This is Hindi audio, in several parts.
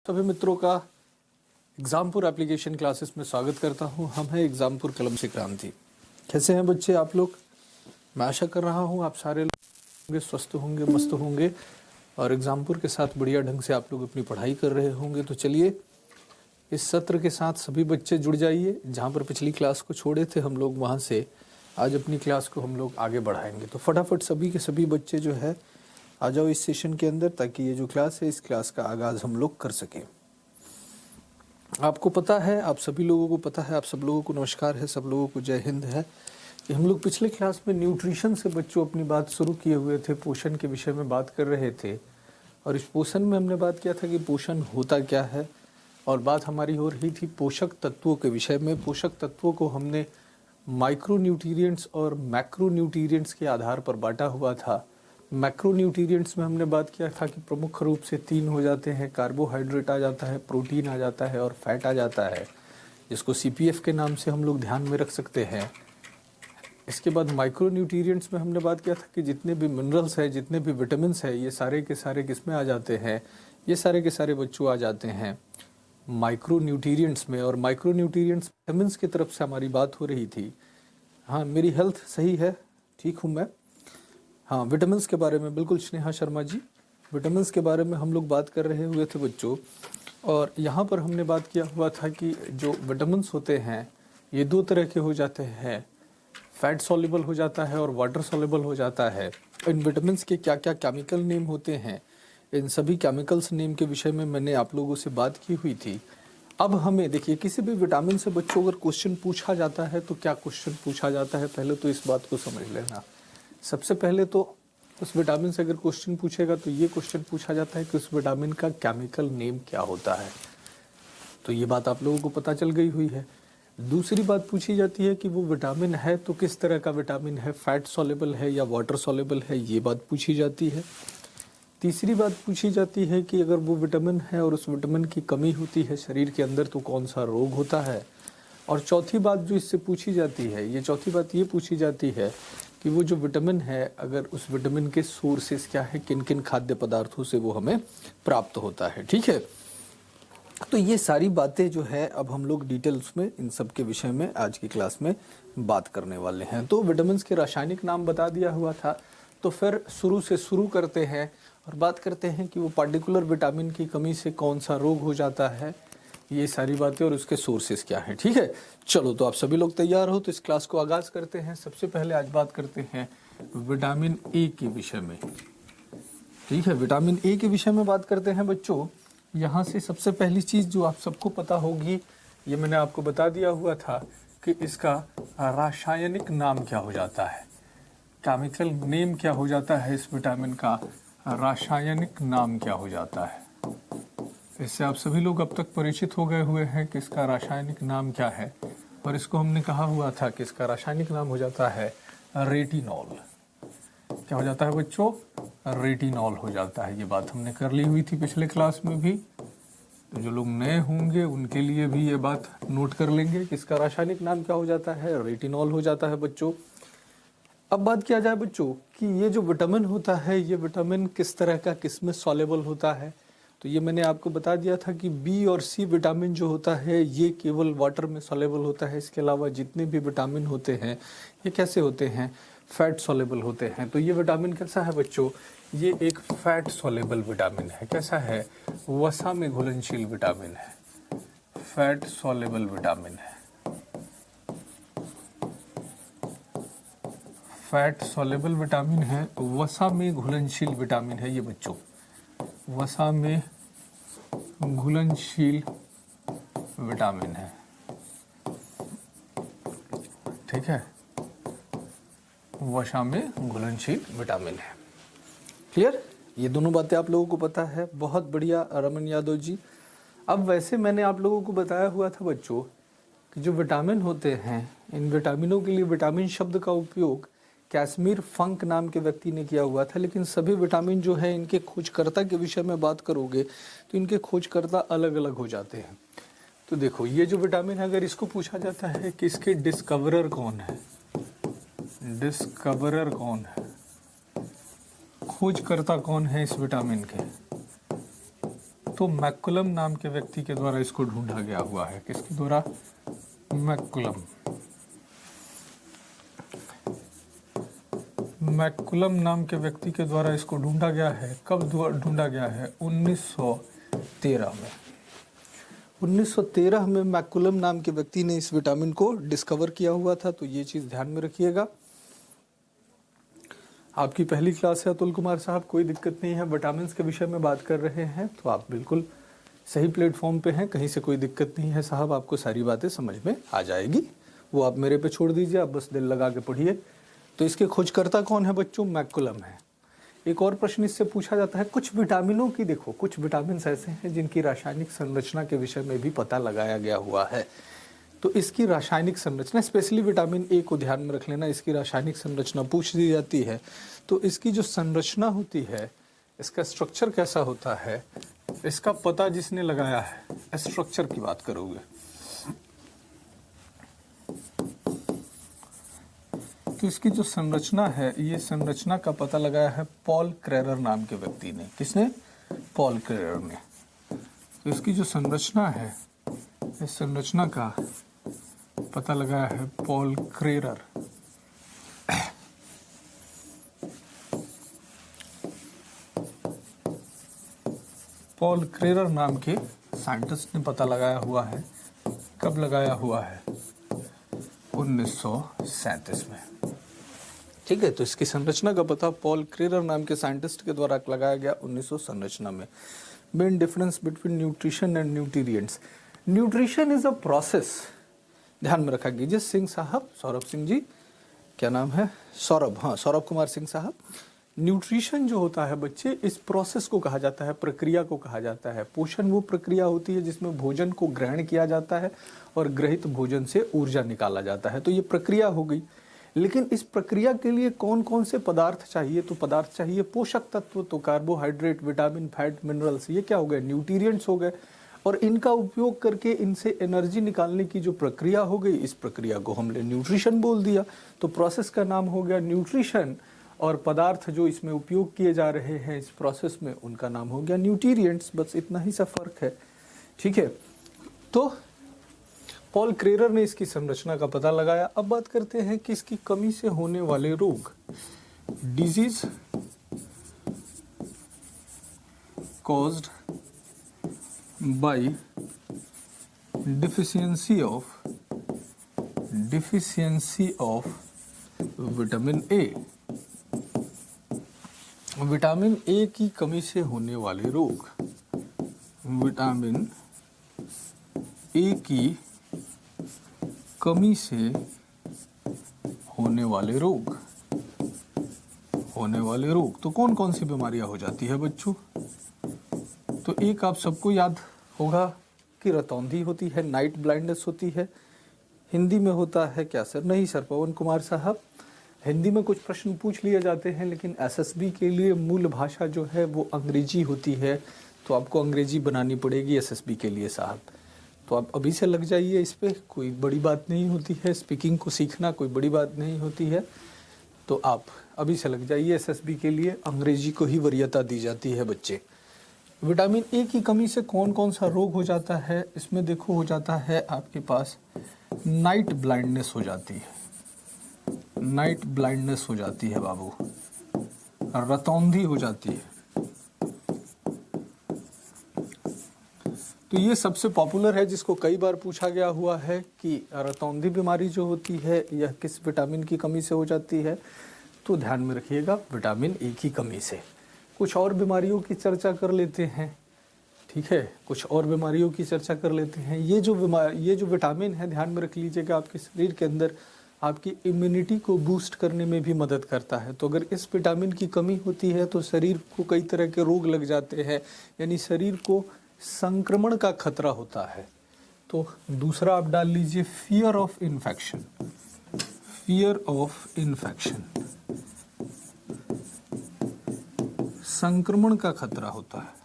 सभी मित्रों का एग्जामपुर एप्लीकेशन क्लासेस में स्वागत करता हूं। हम हैं एग्जामपुर कलम से क्रांति। कैसे हैं बच्चे आप लोग? मैं आशा कर रहा हूं आप सारे लोग होंगे, स्वस्थ होंगे, मस्त होंगे और एग्जामपुर के साथ बढ़िया ढंग से आप लोग अपनी पढ़ाई कर रहे होंगे। तो चलिए इस सत्र के साथ सभी बच्चे जुड़ जाइए। जहाँ पर पिछली क्लास को छोड़े थे हम लोग, वहाँ से आज अपनी क्लास को हम लोग आगे बढ़ाएंगे। तो फटाफट सभी के सभी बच्चे जो है आ जाओ इस सेशन के अंदर, ताकि ये जो क्लास है इस क्लास का आगाज़ हम लोग कर सकें। आपको पता है, आप सभी लोगों को पता है, आप सब लोगों को नमस्कार है, सब लोगों को जय हिंद है कि हम लोग पिछले क्लास में न्यूट्रिशन से बच्चों अपनी बात शुरू किए हुए थे, पोषण के विषय में बात कर रहे थे। और इस पोषण में हमने बात किया था कि पोषण होता क्या है, और बात हमारी हो रही थी पोषक तत्वों के विषय में। पोषक तत्वों को हमने माइक्रो न्यूट्रिएंट्स और मैक्रो न्यूट्रिएंट्स के आधार पर बांटा हुआ था। मैक्रो न्यूट्रिएंट्स में हमने बात किया था कि प्रमुख रूप से 3 हो जाते हैं, कार्बोहाइड्रेट आ जाता है, प्रोटीन आ जाता है और फैट आ जाता है, जिसको CPF के नाम से हम लोग ध्यान में रख सकते हैं। इसके बाद माइक्रो न्यूट्रिएंट्स में हमने बात किया था कि जितने भी मिनरल्स हैं, जितने भी विटामिन हैं, ये सारे के सारे किसमें आ जाते हैं, ये सारे के सारे बच्चों आ जाते हैं माइक्रो न्यूट्रिएंट्स में। और माइक्रो न्यूट्रिएंट्स विटामिन की तरफ से हमारी बात हो रही थी। हाँ, मेरी हेल्थ सही है, ठीक हूँ मैं। हाँ, विटामिन्स के बारे में बिल्कुल स्नेहा शर्मा जी, विटामिन्स के बारे में हम लोग बात कर रहे हुए थे बच्चों। और यहाँ पर हमने बात किया हुआ था कि जो विटामिन्स होते हैं ये 2 तरह के हो जाते हैं, फैट सॉल्युबल हो जाता है और वाटर सॉल्युबल हो जाता है। इन विटामिन्स के क्या क्या केमिकल नेम होते हैं, इन सभी केमिकल्स नेम के विषय में मैंने आप लोगों से बात की हुई थी। अब हमें देखिए, किसी भी विटामिन से बच्चों अगर क्वेश्चन पूछा जाता है तो क्या क्वेश्चन पूछा जाता है, पहले तो इस बात को समझ लेना। सबसे पहले तो उस विटामिन से अगर क्वेश्चन पूछेगा तो ये क्वेश्चन पूछा जाता है कि उस विटामिन का केमिकल नेम क्या होता है। तो ये बात आप लोगों को पता चल गई हुई है। दूसरी बात पूछी जाती है कि वो विटामिन है तो किस तरह का विटामिन है, फैट सॉल्युबल है या वाटर सॉल्युबल है, ये बात पूछी जाती है। तीसरी बात पूछी जाती है कि अगर वो विटामिन है और उस विटामिन की कमी होती है शरीर के अंदर तो कौन सा रोग होता है। और चौथी बात जो इससे पूछी जाती है, ये चौथी बात ये पूछी जाती है कि वो जो विटामिन है, अगर उस विटामिन के सोर्सेस क्या है, किन किन खाद्य पदार्थों से वो हमें प्राप्त होता है। ठीक है, तो ये सारी बातें जो है अब हम लोग डिटेल्स में इन सब के विषय में आज की क्लास में बात करने वाले हैं। तो विटामिन के रासायनिक नाम बता दिया हुआ था, तो फिर शुरू से शुरू करते हैं और बात करते हैं कि वो पार्टिकुलर विटामिन की कमी से कौन सा रोग हो जाता है, ये सारी बातें और उसके सोर्सेस क्या हैं। ठीक है, चलो तो आप सभी लोग तैयार हो तो इस क्लास को आगाज करते हैं। सबसे पहले आज बात करते हैं विटामिन ए के विषय में। ठीक है, विटामिन ए के विषय में बात करते हैं बच्चों। यहाँ से सबसे पहली चीज जो आप सबको पता होगी, ये मैंने आपको बता दिया हुआ था कि इसका रासायनिक नाम क्या हो जाता है, केमिकल नेम क्या हो जाता है, इस विटामिन का रासायनिक नाम क्या हो जाता है। इससे आप सभी लोग अब तक परिचित हो गए हुए हैं कि इसका रासायनिक नाम क्या है। और इसको हमने कहा हुआ था कि इसका रासायनिक नाम हो जाता है रेटिनॉल। क्या हो जाता है बच्चों? रेटिनॉल हो जाता है। ये बात हमने कर ली हुई थी पिछले क्लास में भी, तो जो लोग नए होंगे उनके लिए भी ये बात नोट कर लेंगे कि इसका रासायनिक नाम क्या हो जाता है, रेटिनॉल हो जाता है बच्चों। अब बात किया जाए बच्चों कि ये जो विटामिन होता है, ये विटामिन किस तरह का, किस में सॉल्युबल होता है। तो ये मैंने आपको बता दिया था कि बी और सी विटामिन जो होता है ये केवल वाटर में सॉल्युबल होता है। इसके अलावा जितने भी विटामिन होते हैं ये कैसे होते हैं, फैट सॉल्युबल होते हैं। तो ये विटामिन कैसा है बच्चों? ये एक फैट सॉल्युबल विटामिन है। कैसा है? वसा में घुलनशील विटामिन है, फैट सॉल्युबल विटामिन है, फैट सॉल्युबल विटामिन है, वसा में घुलनशील विटामिन है ये बच्चों, वसा में घुलनशील विटामिन है। ठीक है, वसा में घुलनशील विटामिन है। क्लियर? ये दोनों बातें आप लोगों को पता है। बहुत बढ़िया रमन यादव जी। अब वैसे मैंने आप लोगों को बताया हुआ था बच्चों कि जो विटामिन होते हैं, इन विटामिनों के लिए विटामिन शब्द का उपयोग कैश्मीर फंक नाम के व्यक्ति ने किया हुआ था। लेकिन सभी विटामिन जो है, इनके खोजकर्ता के विषय में बात करोगे तो इनके खोजकर्ता अलग अलग हो जाते हैं। तो देखो, ये जो विटामिन है, अगर इसको पूछा जाता है कि इसके डिस्कवरर कौन है, डिस्कवरर कौन है, खोजकर्ता कौन है इस विटामिन के, तो मैकुलम नाम के व्यक्ति के द्वारा इसको ढूंढा गया हुआ है। किसके द्वारा? मैकुलम। मैकुलम नाम के व्यक्ति के द्वारा इसको ढूंढा गया है। कब ढूंढा गया है? 1913 में। 1913 में मैकुलम नाम के व्यक्ति ने इस विटामिन को डिस्कवर किया हुआ था। तो ये चीज ध्यान में रखिएगा। आपकी पहली क्लास है अतुल कुमार साहब, कोई दिक्कत नहीं है। विटामिन के विषय में बात कर रहे हैं तो आप बिल्कुल सही प्लेटफॉर्म पे हैं, कहीं से कोई दिक्कत नहीं है साहब। आपको सारी बातें समझ में आ जाएगी, वो आप मेरे पे छोड़ दीजिए, आप बस दिल लगा के पढ़िए। तो इसके खोजकर्ता कौन है बच्चों? मैकुलम है। एक और प्रश्न इससे पूछा जाता है, कुछ विटामिनों की देखो, कुछ विटामिन ऐसे हैं जिनकी रासायनिक संरचना के विषय में भी पता लगाया गया हुआ है। तो इसकी रासायनिक संरचना, स्पेशली विटामिन ए को ध्यान में रख लेना, इसकी रासायनिक संरचना पूछ दी जाती है। तो इसकी जो संरचना होती है, इसका स्ट्रक्चर कैसा होता है, इसका पता जिसने लगाया है, स्ट्रक्चर की बात करोगे, तो इसकी जो संरचना है, ये संरचना का पता लगाया है पॉल क्रेरर नाम के व्यक्ति ने। किसने? पॉल क्रेरर ने। तो इसकी जो संरचना है, इस संरचना का पता लगाया है पॉल क्रेरर। पॉल क्रेरर नाम के साइंटिस्ट ने पता लगाया हुआ है। कब लगाया हुआ है? 1937 में। ठीक है, तो इसकी संरचना का पता पॉल क्रेरर नाम के साइंटिस्ट के द्वारा लगाया गया 1900 संरचना में। Main difference between nutrition and nutrients. Nutrition is a process, ध्यान में रखा कीजिए। सिंह साहब, सौरभ सिंह जी, क्या नाम है? सौरभ, हाँ, सौरभ कुमार सिंह साहब। न्यूट्रिशन जो होता है बच्चे, इस प्रोसेस को कहा जाता है, प्रक्रिया को कहा जाता है। पोषण वो प्रक्रिया होती है जिसमें भोजन को ग्रहण किया जाता है और ग्रहित भोजन से ऊर्जा निकाला जाता है। तो ये प्रक्रिया हो गई। लेकिन इस प्रक्रिया के लिए कौन कौन से पदार्थ चाहिए? तो पदार्थ चाहिए पोषक तत्व, तो कार्बोहाइड्रेट, विटामिन, फैट, मिनरल्स, ये क्या हो गए? न्यूट्रिएंट्स हो गए। और इनका उपयोग करके इनसे एनर्जी निकालने की जो प्रक्रिया हो गई, इस प्रक्रिया को हमने न्यूट्रिशन बोल दिया। तो प्रोसेस का नाम हो गया न्यूट्रिशन, और पदार्थ जो इसमें उपयोग किए जा रहे हैं इस प्रोसेस में, उनका नाम हो गया न्यूट्रिएंट्स। बस इतना ही सा फर्क है। ठीक है, तो पॉल क्रेरर ने इसकी संरचना का पता लगाया। अब बात करते हैं कि इसकी कमी से होने वाले रोग। Disease caused by deficiency of vitamin A. Vitamin A की कमी से होने वाले रोग। विटामिन ए की कमी से होने वाले रोग। तो कौन कौन सी बीमारियां हो जाती है बच्चों? तो एक आप सबको याद होगा कि रतौंधी होती है, नाइट ब्लाइंडनेस होती है। हिंदी में होता है क्या सर? नहीं सर, पवन कुमार साहब, हिंदी में कुछ प्रश्न पूछ लिए जाते हैं, लेकिन एसएसबी के लिए मूल भाषा जो है वो अंग्रेजी होती है। तो आपको अंग्रेजी बनानी पड़ेगी एसएसबी के लिए साहब। तो आप अभी से लग जाइए इस पे, कोई बड़ी बात नहीं होती है। स्पीकिंग को सीखना कोई बड़ी बात नहीं होती है। तो आप अभी से लग जाइए, एसएसबी के लिए अंग्रेजी को ही वरीयता दी जाती है बच्चे। विटामिन ए की कमी से कौन कौन सा रोग हो जाता है? इसमें देखो, हो जाता है आपके पास नाइट ब्लाइंडनेस हो जाती है। नाइट ब्लाइंडनेस हो जाती है बाबू, रतौंधी हो जाती है। तो ये सबसे पॉपुलर है, जिसको कई बार पूछा गया हुआ है कि रतौंधी बीमारी जो होती है यह किस विटामिन की कमी से हो जाती है? तो ध्यान में रखिएगा, विटामिन ए की कमी से। कुछ और बीमारियों की चर्चा कर लेते हैं। ठीक है, कुछ और बीमारियों की चर्चा कर लेते हैं। ये जो विटामिन है, ध्यान में रख लीजिएगा, आपके शरीर के अंदर आपकी इम्यूनिटी को बूस्ट करने में भी मदद करता है। तो अगर इस विटामिन की कमी होती है तो शरीर को कई तरह के रोग लग जाते हैं, यानी शरीर को संक्रमण का खतरा होता है। तो दूसरा आप डाल लीजिए, fear of infection. Fear of infection, संक्रमण का खतरा होता है।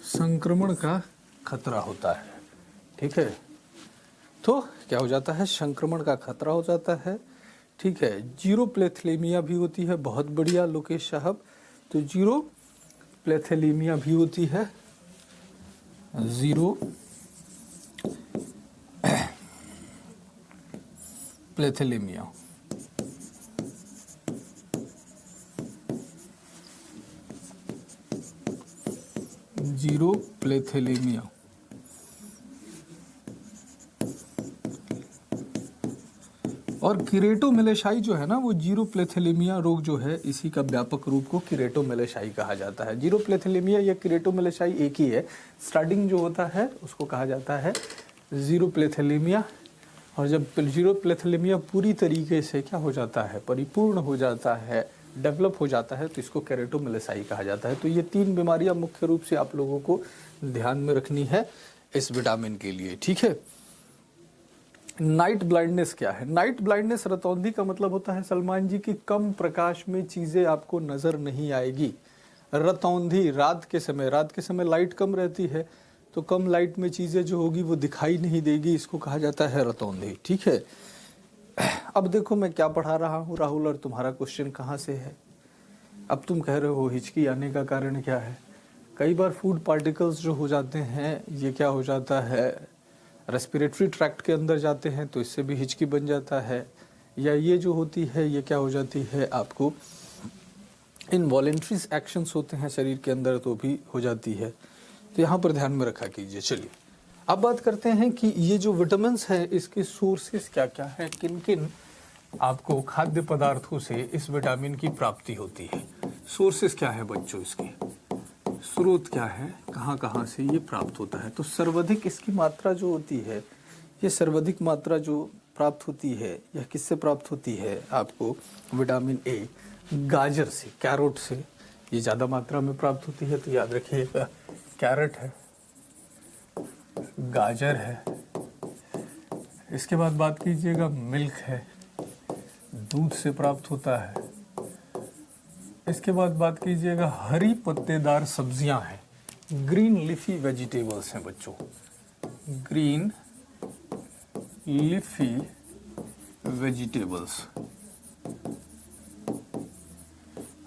संक्रमण का खतरा होता है। ठीक है, तो क्या हो जाता है? संक्रमण का खतरा हो जाता है। ठीक है। जीरो प्लेथेलेमिया भी होती है, बहुत बढ़िया लोकेश साहब। तो जीरो प्लेथेलेमिया भी होती है, जीरो प्लेथेलेमिया। जीरो प्लेथेलेमिया। और किरेटोमेलेशाई जो है ना, वो जीरो प्लेथेलेमिया रोग जो है, इसी का व्यापक रूप को किरेटोमेलेशाई कहा जाता है। जीरो प्लेथेलेमिया या किरेटोमेलेशाई एक ही है। स्टार्टिंग जो होता है उसको कहा जाता है जीरो प्लेथेलेमिया, और जब जीरो प्लेथेलेमिया पूरी तरीके से क्या हो जाता है, परिपूर्ण हो जाता है, डेवलप हो जाता है, तो इसको केरेटोमेलेसाई कहा जाता है। तो ये तीन बीमारियां मुख्य रूप से आप लोगों को ध्यान में रखनी है इस विटामिन के लिए, ठीक है। नाइट ब्लाइंडनेस क्या है? नाइट ब्लाइंडनेस, रतौंधी का मतलब होता है सलमान जी की कम प्रकाश में चीजें आपको नजर नहीं आएगी। रतौंधी, रात के समय लाइट कम रहती है, तो कम लाइट में चीजें जो होगी वो दिखाई नहीं देगी, इसको कहा जाता है रतौंधी, ठीक है। अब देखो मैं क्या पढ़ा रहा हूँ राहुल, और तुम्हारा क्वेश्चन कहाँ से है। अब तुम कह रहे हो हिचकी आने का कारण क्या है। कई बार फूड पार्टिकल्स जो हो जाते हैं, ये क्या हो जाता है, रेस्पिरेटरी ट्रैक्ट के अंदर जाते हैं, तो इससे भी हिचकी बन जाता है। या ये जो होती है, ये क्या हो जाती है, आपको इनवॉलेंट्री एक्शंस होते हैं शरीर के अंदर, तो भी हो जाती है। तो यहाँ पर ध्यान में रखा कीजिए। चलिए अब बात करते हैं कि ये जो विटामिन्स हैं, इसके सोर्सेस क्या क्या है, किन किन आपको खाद्य पदार्थों से इस विटामिन की प्राप्ति होती है। सोर्सेस क्या है बच्चों, इसके स्रोत क्या है, कहाँ कहाँ से ये प्राप्त होता है। तो सर्वाधिक इसकी मात्रा जो होती है, ये सर्वाधिक मात्रा जो प्राप्त होती है, यह किससे प्राप्त होती है, आपको विटामिन ए गाजर से, कैरोट से ये ज़्यादा मात्रा में प्राप्त होती है। तो याद रखिएगा, कैरेट है, गाजर है, इसके बाद बात कीजिएगा मिल्क है, दूध से प्राप्त होता है। इसके बाद बात कीजिएगा हरी पत्तेदार सब्जियां हैं, ग्रीन लीफी वेजिटेबल्स हैं बच्चों, ग्रीन लीफी वेजिटेबल्स।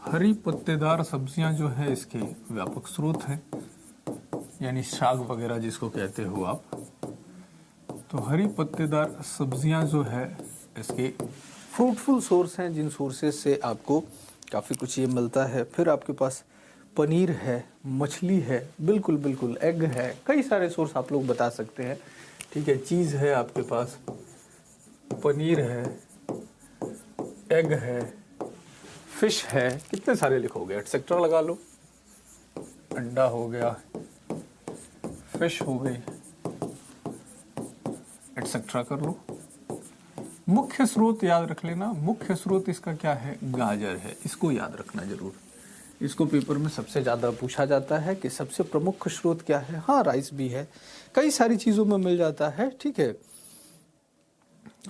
हरी पत्तेदार सब्जियां जो है इसके व्यापक स्रोत हैं, यानी साग वगैरह जिसको कहते हो आप। तो हरी पत्तेदार सब्जियां जो है इसके फ्रूटफुल सोर्स हैं, जिन सोर्सेज से आपको काफ़ी कुछ ये मिलता है। फिर आपके पास पनीर है, मछली है, बिल्कुल बिल्कुल, एग है, कई सारे सोर्स आप लोग बता सकते हैं, ठीक है। चीज़ है आपके पास, पनीर है, एग है, फिश है, कितने सारे लिखोगे, एटसेट्रा लगा लो। अंडा हो गया, फिश हो गई, एटसेट्रा कर लो। मुख्य स्रोत याद रख लेना, मुख्य स्रोत इसका क्या है, गाजर है, इसको याद रखना जरूर। इसको पेपर में सबसे ज़्यादा पूछा जाता है कि सबसे प्रमुख स्रोत क्या है। हाँ, राइस भी है, कई सारी चीज़ों में मिल जाता है, ठीक है।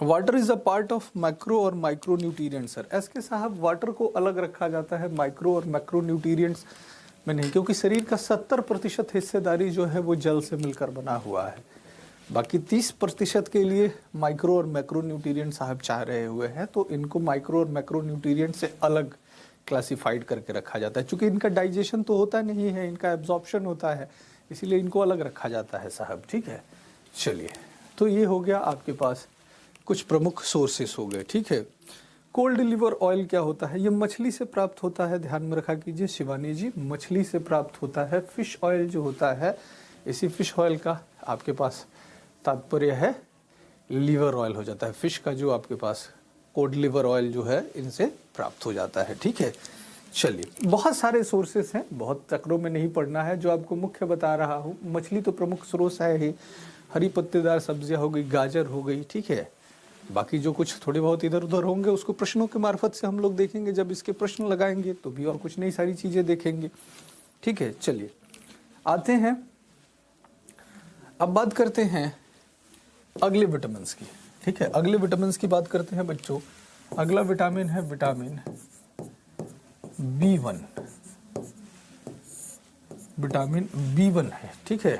Water is a part of micro और माइक्रो न्यूट्रिएंट्स। सर एस के साहब, वाटर को अलग रखा जाता है माइक्रो और मैक्रो न्यूट्रिएंट्स में नहीं, क्योंकि शरीर का 70% हिस्सेदारी जो है वो जल से मिलकर बना हुआ है। बाकी 30% के लिए माइक्रो और मैक्रो न्यूट्रिएंट साहब चाह रहे हुए हैं, तो इनको माइक्रो और मैक्रो न्यूट्रिएंट से अलग क्लासिफाइड करके रखा जाता है। चूंकि इनका डाइजेशन तो होता नहीं है, इनका एब्जॉर्प्शन होता है, इसीलिए इनको अलग रखा जाता है साहब, ठीक है। चलिए, तो ये हो गया आपके पास कुछ प्रमुख सोर्सेस हो गए, ठीक है। कोल्ड लिवर ऑयल क्या होता है, ये मछली से प्राप्त होता है, ध्यान में रखा कीजिए शिवानी जी, मछली से प्राप्त होता है। फिश ऑयल जो होता है, इसी फिश ऑयल का आपके पास तात्पर्य है लीवर ऑयल हो जाता है। फिश का जो आपके पास कोड लिवर ऑयल जो है, इनसे प्राप्त हो जाता है, ठीक है। चलिए, बहुत सारे सोर्सेस हैं, बहुत चक्रों में नहीं पड़ना है, जो आपको मुख्य बता रहा हूँ। मछली तो प्रमुख स्रोत है ही, हरी पत्तेदार सब्जियां हो गई, गाजर हो गई, ठीक है। बाकी जो कुछ थोड़े बहुत इधर उधर होंगे उसको प्रश्नों के मार्फत से हम लोग देखेंगे, जब इसके प्रश्न लगाएंगे तो भी और कुछ नई सारी चीजें देखेंगे, ठीक है। चलिए आते हैं, अब बात करते हैं अगले विटामिन की, ठीक है। अगले विटामिन की बात करते हैं बच्चों। अगला विटामिन है विटामिन B1, विटामिन B1 है, ठीक है।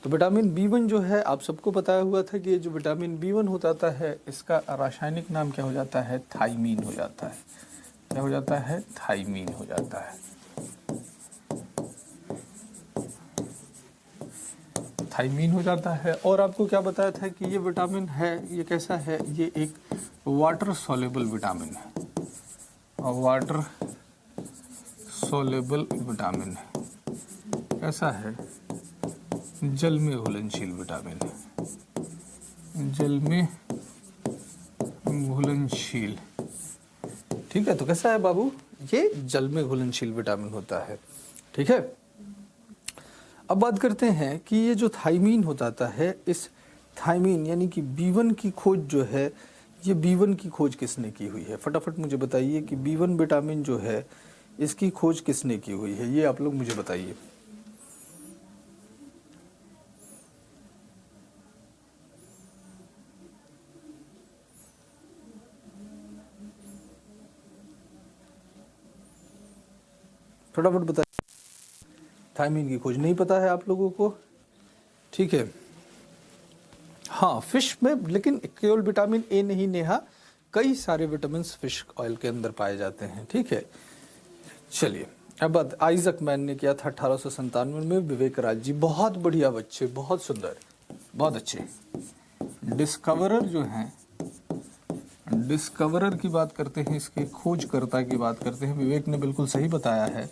तो विटामिन B1 जो है आप सबको बताया हुआ था कि ये जो विटामिन B1 होता है इसका रासायनिक नाम क्या हो जाता है, थाइमीन हो जाता है। क्या हो जाता है, थाइमीन हो जाता है। थाइमीन हो जाता है। और आपको क्या बताया था कि ये विटामिन है, ये कैसा है, ये एक वाटर सॉल्युबल विटामिन है, और वाटर सॉल्युबल विटामिन है। कैसा है, जल में घुलनशील विटामिन है, जल में घुलनशील। ठीक है, तो कैसा है बाबू, ये जल में घुलनशील विटामिन होता है। ठीक है, अब बात करते हैं कि ये जो थाइमीन होता है, इस थाइमीन यानी कि B1 की खोज जो है, ये B1 की खोज किसने की हुई है? फटाफट मुझे बताइए कि B1 विटामिन जो है इसकी खोज किसने की हुई है, ये आप लोग मुझे बताइए। फटाफट बताइए। थाइमीन की खोज नहीं पता है आप लोगों को? ठीक है, हाँ फिश में, लेकिन केवल विटामिन ए नहीं नेहा, कई सारे विटामिन फिश ऑयल के अंदर पाए जाते हैं। ठीक है, चलिए अब बात आइजक मैन ने किया था 1897 में, विवेक राज जी, बहुत बढ़िया बच्चे, बहुत सुंदर, बहुत अच्छे। डिस्कवरर जो हैं, डिस्कवरर की बात करते हैं, इसके खोजकर्ता की बात करते हैं, विवेक ने बिल्कुल सही बताया है।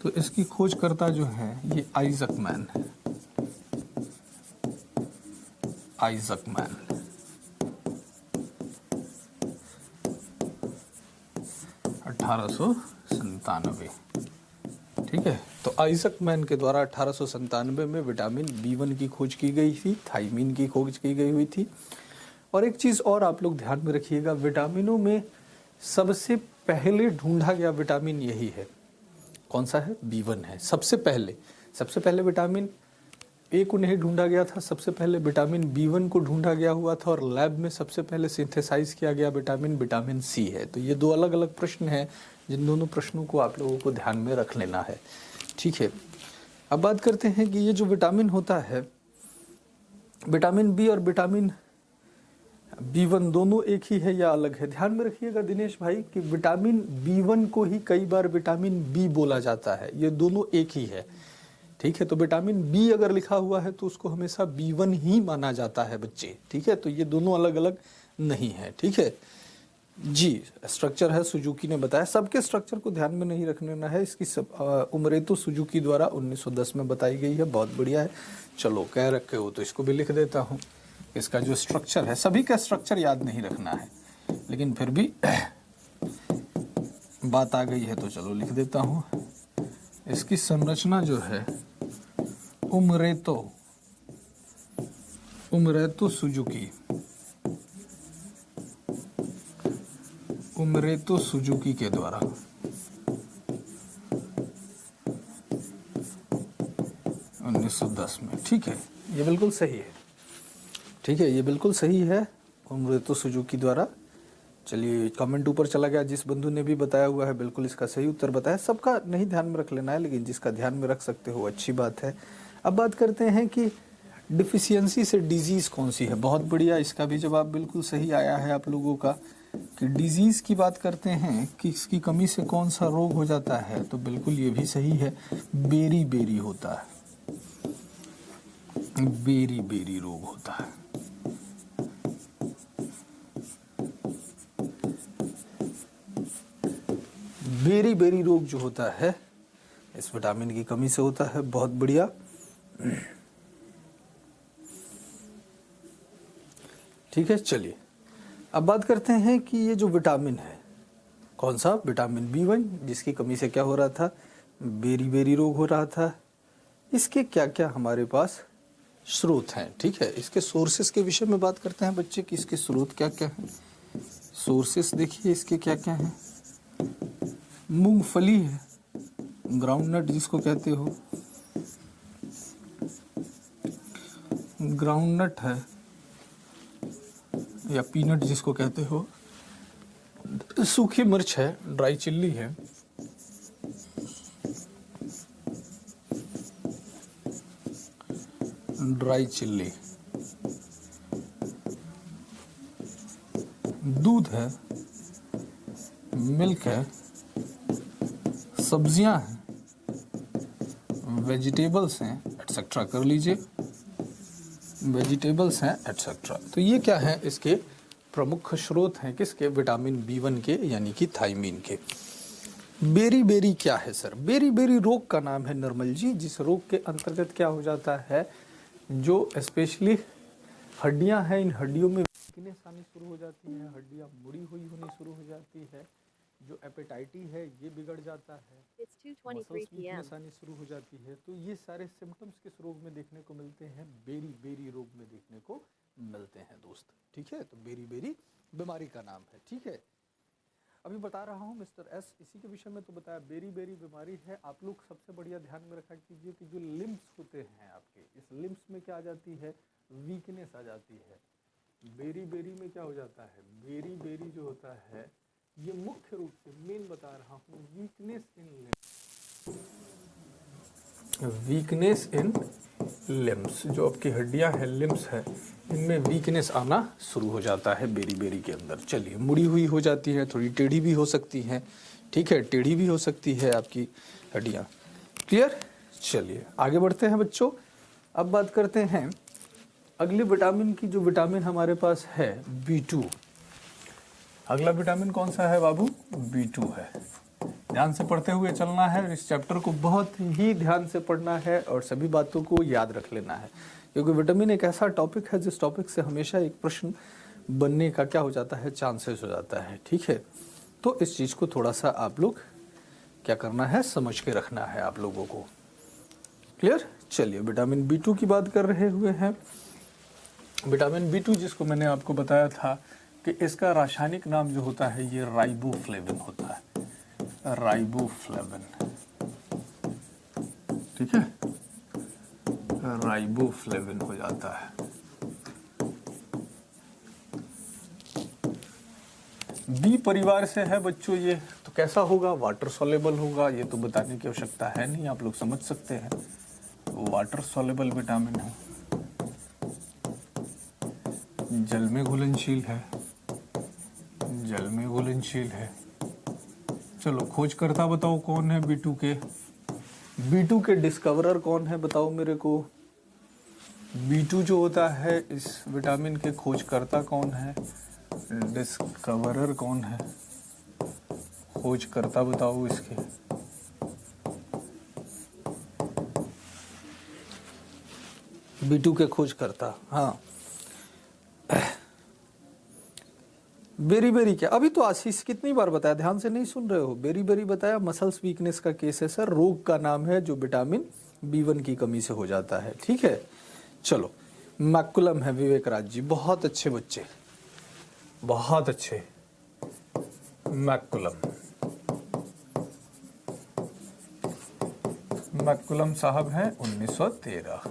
तो इसकी खोजकर्ता जो है ये आइजक मैन है, आइजक मैन। 1897। ठीक है, तो आइजक मैन के द्वारा 1897 में विटामिन B1 की खोज की गई थी, थाइमीन की खोज की गई हुई थी। और एक चीज़ और आप लोग ध्यान में रखिएगा, विटामिनों में सबसे पहले ढूंढा गया विटामिन यही है। कौन सा है? B1 है सबसे पहले विटामिन ए को नहीं ढूंढा गया था, सबसे पहले विटामिन B1 को ढूंढा गया हुआ था, और लैब में सबसे पहले सिंथेसाइज किया गया विटामिन C है। तो ये दो अलग अलग प्रश्न हैं, जिन दोनों प्रश्नों को आप लोगों को ध्यान में रख लेना है। ठीक है, अब बात करते हैं कि ये जो विटामिन होता है, विटामिन B और विटामिन B1 दोनों एक ही है या अलग है? ध्यान में रखिएगा दिनेश भाई कि विटामिन B1 को ही कई बार विटामिन B बोला जाता है, ये दोनों एक ही है। ठीक है, तो विटामिन B अगर लिखा हुआ है तो उसको हमेशा B1 ही माना जाता है बच्चे। ठीक है, तो ये दोनों अलग अलग नहीं है। ठीक है जी, स्ट्रक्चर है, सुजुकी ने बताया, सबके स्ट्रक्चर को ध्यान में नहीं रखना है। इसकी सब उम्रें तो सुजुकी द्वारा 1910 में बताई गई है, बहुत बढ़िया है। चलो कह रखे हो तो इसको भी लिख देता हूँ। इसका जो स्ट्रक्चर है, सभी का स्ट्रक्चर याद नहीं रखना है, लेकिन फिर भी बात आ गई है तो चलो लिख देता हूँ। इसकी संरचना जो है उमरेतो सुजुकी के द्वारा 1910 में। ठीक है, ये बिल्कुल सही है। ठीक है, ये बिल्कुल सही है, उमरेतो सुजुकी द्वारा। चलिए कमेंट ऊपर चला गया, जिस बंधु ने भी बताया हुआ है बिल्कुल इसका सही उत्तर बताया। सबका नहीं ध्यान में रख लेना है, लेकिन जिसका ध्यान में रख सकते हो अच्छी बात है। अब बात करते हैं कि डिफिशियंसी से डिजीज़ कौन सी है। बहुत बढ़िया, इसका भी जवाब बिल्कुल सही आया है आप लोगों का कि डिजीज़ की बात करते हैं कि इसकी कमी से कौन सा रोग हो जाता है, तो बिल्कुल ये भी सही है, बेरी बेरी होता है, बेरी बेरी रोग होता है। बेरी बेरी रोग जो होता है इस विटामिन की कमी से होता है। बहुत बढ़िया। ठीक है, चलिए अब बात करते हैं कि ये जो विटामिन है, कौन सा? विटामिन B1, जिसकी कमी से क्या हो रहा था? बेरी बेरी रोग हो रहा था। इसके क्या क्या हमारे पास स्रोत हैं? ठीक है, इसके सोर्सेस के विषय में बात करते हैं बच्चे कि इसके स्रोत क्या क्या हैं। सोर्सेस देखिए इसके क्या क्या हैं। मूंगफली है, ग्राउंडनट जिसको कहते हो, ग्राउंडनट है या पीनट जिसको कहते हो, सूखी मिर्च है, ड्राई चिल्ली है, ड्राई चिल्ली, दूध है, मिल्क है, सब्जियां हैं, वेजिटेबल्स हैं, एटसेट्रा कर लीजिए, वेजिटेबल्स हैं एटसेट्रा। तो ये क्या है, इसके प्रमुख स्रोत हैं किसके, विटामिन B1 के, यानी कि थायमीन के। बेरी बेरी क्या है सर? बेरी बेरी रोग का नाम है निर्मल जी, जिस रोग के अंतर्गत क्या हो जाता है, जो स्पेशली हड्डियां हैं, इन हड्डियों में वीकनेस आनी शुरू हो जाती है, हड्डियां मुड़ी हुई होनी शुरू हो जाती है, जो एपेटाइटी है ये बिगड़ जाता है, मसल्स वीकनेस आनी शुरू हो जाती है। तो ये सारे सिम्टम्स किस रोग में देखने को मिलते हैं, बेरी बेरी रोग में देखने को मिलते हैं दोस्त। ठीक है, तो बेरी बेरी बीमारी का नाम है। ठीक है, अभी बता रहा हूँ मिस्टर एस, इसी के विषय में तो बताया, बेरी बेरी बीमारी है। आप लोग सबसे बढ़िया ध्यान में रखा कीजिए कि जो लिम्स होते हैं आपके, इस लिम्स में क्या आ जाती है, वीकनेस आ जाती है। बेरी बेरी में क्या हो जाता है, बेरी बेरी जो होता है ये मुख्य रूप से मेन बता रहा हूँ, weakness in weakness in limbs, जो आपकी हड्डियां हैं, लिम्स है, इनमें वीकनेस आना शुरू हो जाता है बेरी बेरी के अंदर। चलिए, मुड़ी हुई हो जाती है, थोड़ी टेढ़ी भी हो सकती है। ठीक है, टेढ़ी भी हो सकती है आपकी हड्डियां। क्लियर? चलिए आगे बढ़ते हैं बच्चों। अब बात करते हैं अगले विटामिन की। जो विटामिन हमारे पास है B2, अगला विटामिन कौन सा है बाबू, B2 है। ध्यान से पढ़ते हुए चलना है, इस चैप्टर को बहुत ही ध्यान से पढ़ना है और सभी बातों को याद रख लेना है, क्योंकि विटामिन एक ऐसा टॉपिक है जिस टॉपिक से हमेशा एक प्रश्न बनने का क्या हो जाता है, चांसेस हो जाता है। ठीक है, तो इस चीज़ को थोड़ा सा आप लोग क्या करना है, समझ के रखना है आप लोगों को। क्लियर? चलिए, विटामिन B2 की बात कर रहे हुए हैं। विटामिन B2 जिसको मैंने आपको बताया था कि इसका रासायनिक नाम जो होता है ये राइबोफ्लेविन होता है, राइबोफ्लेविन। ठीक है, राइबोफ्लेविन हो जाता है। बी परिवार से है बच्चों ये, तो कैसा होगा, वाटर सॉल्युबल होगा, ये तो बताने की आवश्यकता है नहीं, आप लोग समझ सकते हैं, वाटर सॉल्युबल विटामिन है, जल में घुलनशील है, जल में घुलनशील है। चलो, खोजकर्ता बताओ कौन है B2 के, B2 के डिस्कवरर कौन है बताओ मेरे को। B2 जो होता है इस विटामिन के खोजकर्ता कौन है, डिस्कवरर कौन है, खोजकर्ता बताओ इसके। B2 के खोजकर्ता, हाँ, बेरी बेरी क्या, अभी तो आशीष कितनी बार बताया, ध्यान से नहीं सुन रहे हो। बेरी बेरी बताया, मसल्स वीकनेस का केस है सर, रोग का नाम है जो विटामिन B1 की कमी से हो जाता है। ठीक है, चलो, मैकुलम है विवेक राज जी, बहुत अच्छे बच्चे, बहुत अच्छे। मैकुलम, मैकुलम साहब हैं 1913।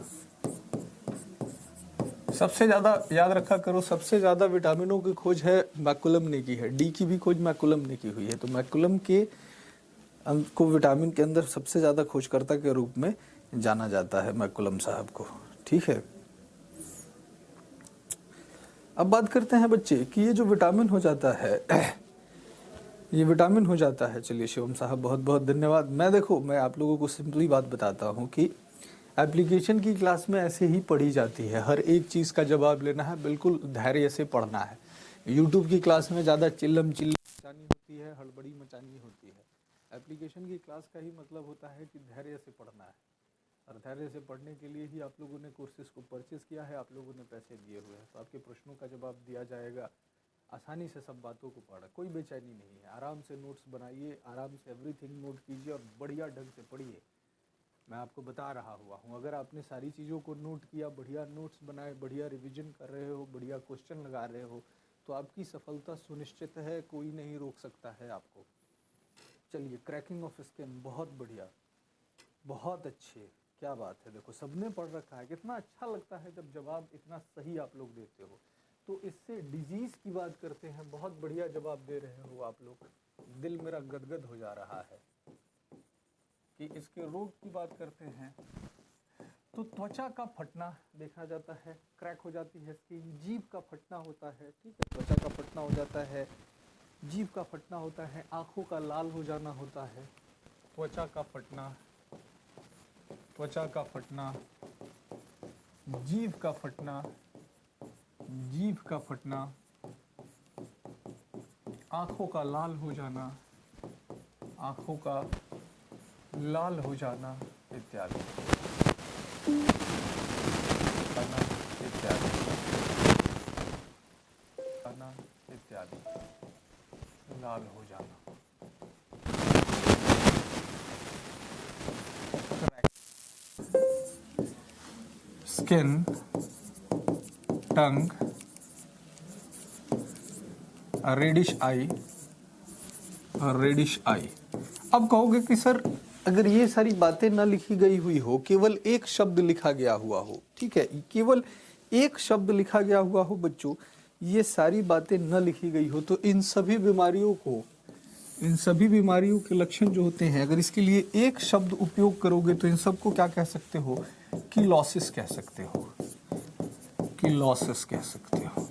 सबसे ज्यादा याद रखा करो, सबसे ज्यादा विटामिनों की खोज है मैकुलम ने की है, डी की भी खोज मैकुलम ने की हुई है। तो मैकुलम के को विटामिन के अंदर सबसे ज्यादा खोजकर्ता के रूप में जाना जाता है, मैकुलम साहब को। ठीक है, अब बात करते हैं बच्चे कि ये जो विटामिन हो जाता है ये विटामिन हो जाता है। चलिए शिवम साहब, बहुत बहुत धन्यवाद। मैं आप लोगों को सिंपली बात बताता हूँ कि एप्लीकेशन की क्लास में ऐसे ही पढ़ी जाती है, हर एक चीज़ का जवाब लेना है, बिल्कुल धैर्य से पढ़ना है। यूट्यूब की क्लास में ज़्यादा चिल्लम चिल्ली मचानी होती है, हड़बड़ी मचानी होती है। एप्लीकेशन की क्लास का ही मतलब होता है कि धैर्य से पढ़ना है, और धैर्य से पढ़ने के लिए ही आप लोगों ने कोर्सेज को परचेज़ किया है, आप लोगों ने पैसे दिए हुए हैं, तो आपके प्रश्नों का जवाब दिया जाएगा। आसानी से सब बातों को पढ़ा, कोई बेचैनी नहीं है, आराम से नोट्स बनाइए, आराम से एवरीथिंग नोट कीजिए और बढ़िया ढंग से पढ़िए। मैं आपको बता रहा हुआ हूँ, अगर आपने सारी चीज़ों को नोट किया, बढ़िया नोट्स बनाए, बढ़िया रिवीजन कर रहे हो, बढ़िया क्वेश्चन लगा रहे हो, तो आपकी सफलता सुनिश्चित है, कोई नहीं रोक सकता है आपको। चलिए, क्रैकिंग ऑफ स्किन, बहुत बढ़िया, बहुत अच्छे, क्या बात है। देखो, सबने पढ़ रखा है, कितना अच्छा लगता है जब जवाब इतना सही आप लोग देते हो। तो इससे डिजीज़ की बात करते हैं, बहुत बढ़िया जवाब दे रहे हो आप लोग, दिल मेरा गदगद हो जा रहा है। कि इसके रोग की बात करते हैं, तो त्वचा का फटना देखा जाता है, क्रैक हो जाती है स्किन। जीभ का फटना होता है, ठीक है, त्वचा का फटना हो जाता है, जीभ का फटना होता है, आँखों का लाल हो जाना होता है। त्वचा का फटना, त्वचा का फटना, जीभ का फटना, जीभ का फटना, आँखों का लाल हो जाना, आँखों का लाल हो जाना इत्यादि, इत्यादि, इत्यादि, लाल हो जाना। स्किन, टंग, रेडिश आई, रेडिश आई। अब कहोगे कि सर अगर ये सारी बातें ना लिखी गई हुई हो, केवल एक शब्द लिखा गया हुआ हो, ठीक है, केवल एक शब्द लिखा गया हुआ हो बच्चों, ये सारी बातें न लिखी गई हो, तो इन सभी बीमारियों को, इन सभी बीमारियों के लक्षण जो होते हैं, अगर इसके लिए एक शब्द उपयोग करोगे तो इन सबको क्या कह सकते हो? किलोसिस कह सकते हो, किलोसिस कह सकते हो।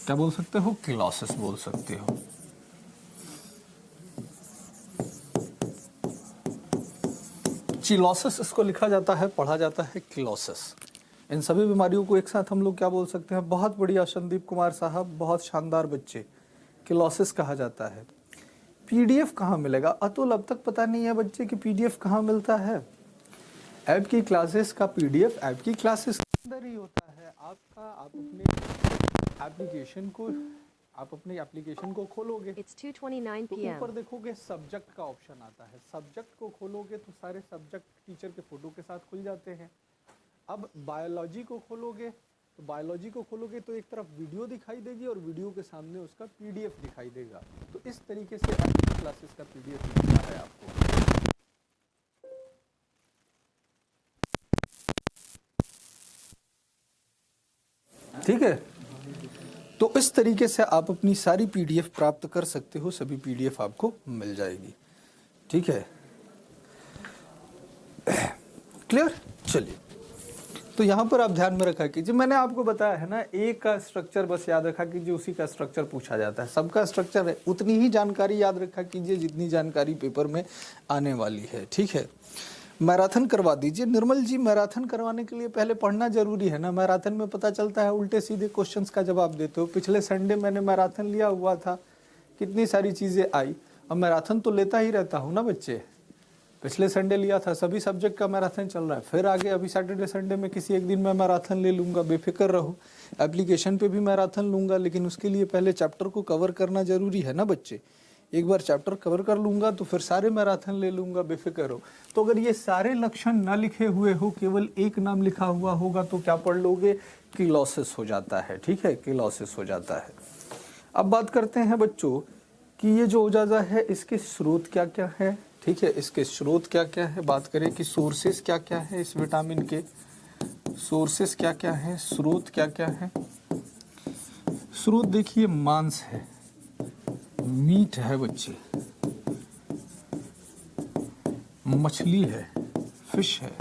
क्या बोल सकते हो? किलोसिस बोल सकते हो। चिलोसिस इसको लिखा जाता है, पढ़ा जाता है किलोसिस। इन सभी बीमारियों को एक साथ हम लोग क्या बोल सकते हैं? बहुत बढ़िया संदीप कुमार साहब, बहुत शानदार बच्चे, किलोसिस कहा जाता है। पीडीएफ कहाँ मिलेगा? अतुल अब तक पता नहीं है बच्चे कि पीडीएफ कहाँ मिलता है। ऐप की क्लासेस का पीडीएफ ऐप की क्लासेस के अंदर ही होता है। आप अपने एप्लीकेशन को खोलोगे तो ऊपर देखोगे सब्जेक्ट का ऑप्शन आता है। सब्जेक्ट को खोलोगे तो सारे सब्जेक्ट टीचर के फोटो के साथ खुल जाते हैं। अब बायोलॉजी को खोलोगे तो एक तरफ वीडियो दिखाई देगी और वीडियो के सामने उसका पीडीएफ दिखाई देगा। तो इस तरीके से ऐप क्लासेस का पीडीएफ मिलता है आपको। ठीक है, तो इस तरीके से आप अपनी सारी पीडीएफ प्राप्त कर सकते हो, सभी पीडीएफ आपको मिल जाएगी। ठीक है, क्लियर? चलिए, तो यहाँ पर आप ध्यान में रखा कीजिए, मैंने आपको बताया है ना, एक का स्ट्रक्चर बस याद रखा कीजिए, उसी का स्ट्रक्चर पूछा जाता है। सबका स्ट्रक्चर है, उतनी ही जानकारी याद रखा कीजिए जितनी जानकारी पेपर में आने वाली है। ठीक है, मैराथन करवा दीजिए। निर्मल जी, मैराथन करवाने के लिए पहले पढ़ना जरूरी है ना। मैराथन में पता चलता है उल्टे सीधे क्वेश्चंस का जवाब देते हो। पिछले संडे मैंने मैराथन लिया हुआ था, कितनी सारी चीज़ें आई। अब मैराथन तो लेता ही रहता हूँ ना बच्चे, पिछले संडे लिया था, सभी सब्जेक्ट का मैराथन चल रहा है। फिर आगे अभी सैटरडे संडे में किसी एक दिन मैं मैराथन ले लूँगा, बेफिक्र रहो। एप्लीकेशन पे भी मैराथन लूँगा, लेकिन उसके लिए पहले चैप्टर को कवर करना जरूरी है ना बच्चे। एक बार चैप्टर कवर कर लूँगा तो फिर सारे मैराथन ले लूँगा, बेफिक्र हो। तो अगर ये सारे लक्षण न लिखे हुए हो, केवल एक नाम लिखा हुआ होगा तो क्या पढ़ लोगे? किलोसिस हो जाता है। ठीक है, किलोसिस हो जाता है। अब बात करते हैं बच्चों कि ये जो ओजाजा है इसके स्रोत क्या क्या है। ठीक है, इसके स्रोत क्या क्या है। बात करें कि सोर्सेस क्या क्या है इस विटामिन के, सोर्सेस क्या क्या है, स्रोत क्या क्या है। स्रोत देखिए, मांस है, मीट है बच्चे, मछली है, फिश है,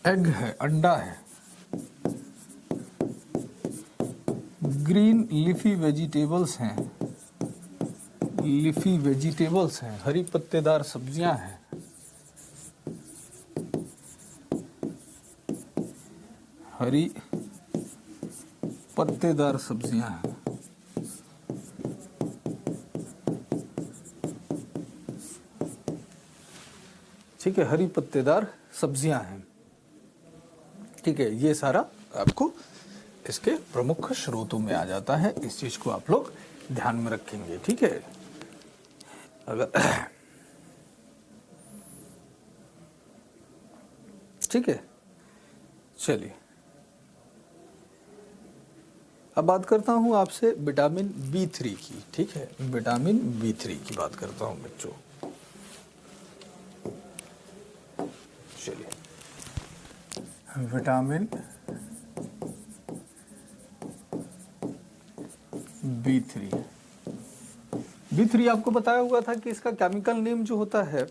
एग है, अंडा है, ग्रीन लीफी वेजिटेबल्स हैं, लीफी वेजिटेबल्स हैं, हरी पत्तेदार सब्जियां हैं, हरी पत्तेदार सब्जियां हैं। ठीक है, हरी पत्तेदार सब्जियां हैं। ठीक है, ये सारा आपको इसके प्रमुख स्रोतों में आ जाता है। इस चीज को आप लोग ध्यान में रखेंगे। ठीक है, अगर ठीक है, चलिए अब बात करता हूं आपसे विटामिन B3 की। ठीक है, विटामिन B3 की बात करता हूं बच्चों। चलिए, विटामिन B3 आपको बताया हुआ था कि इसका केमिकल नेम जो होता है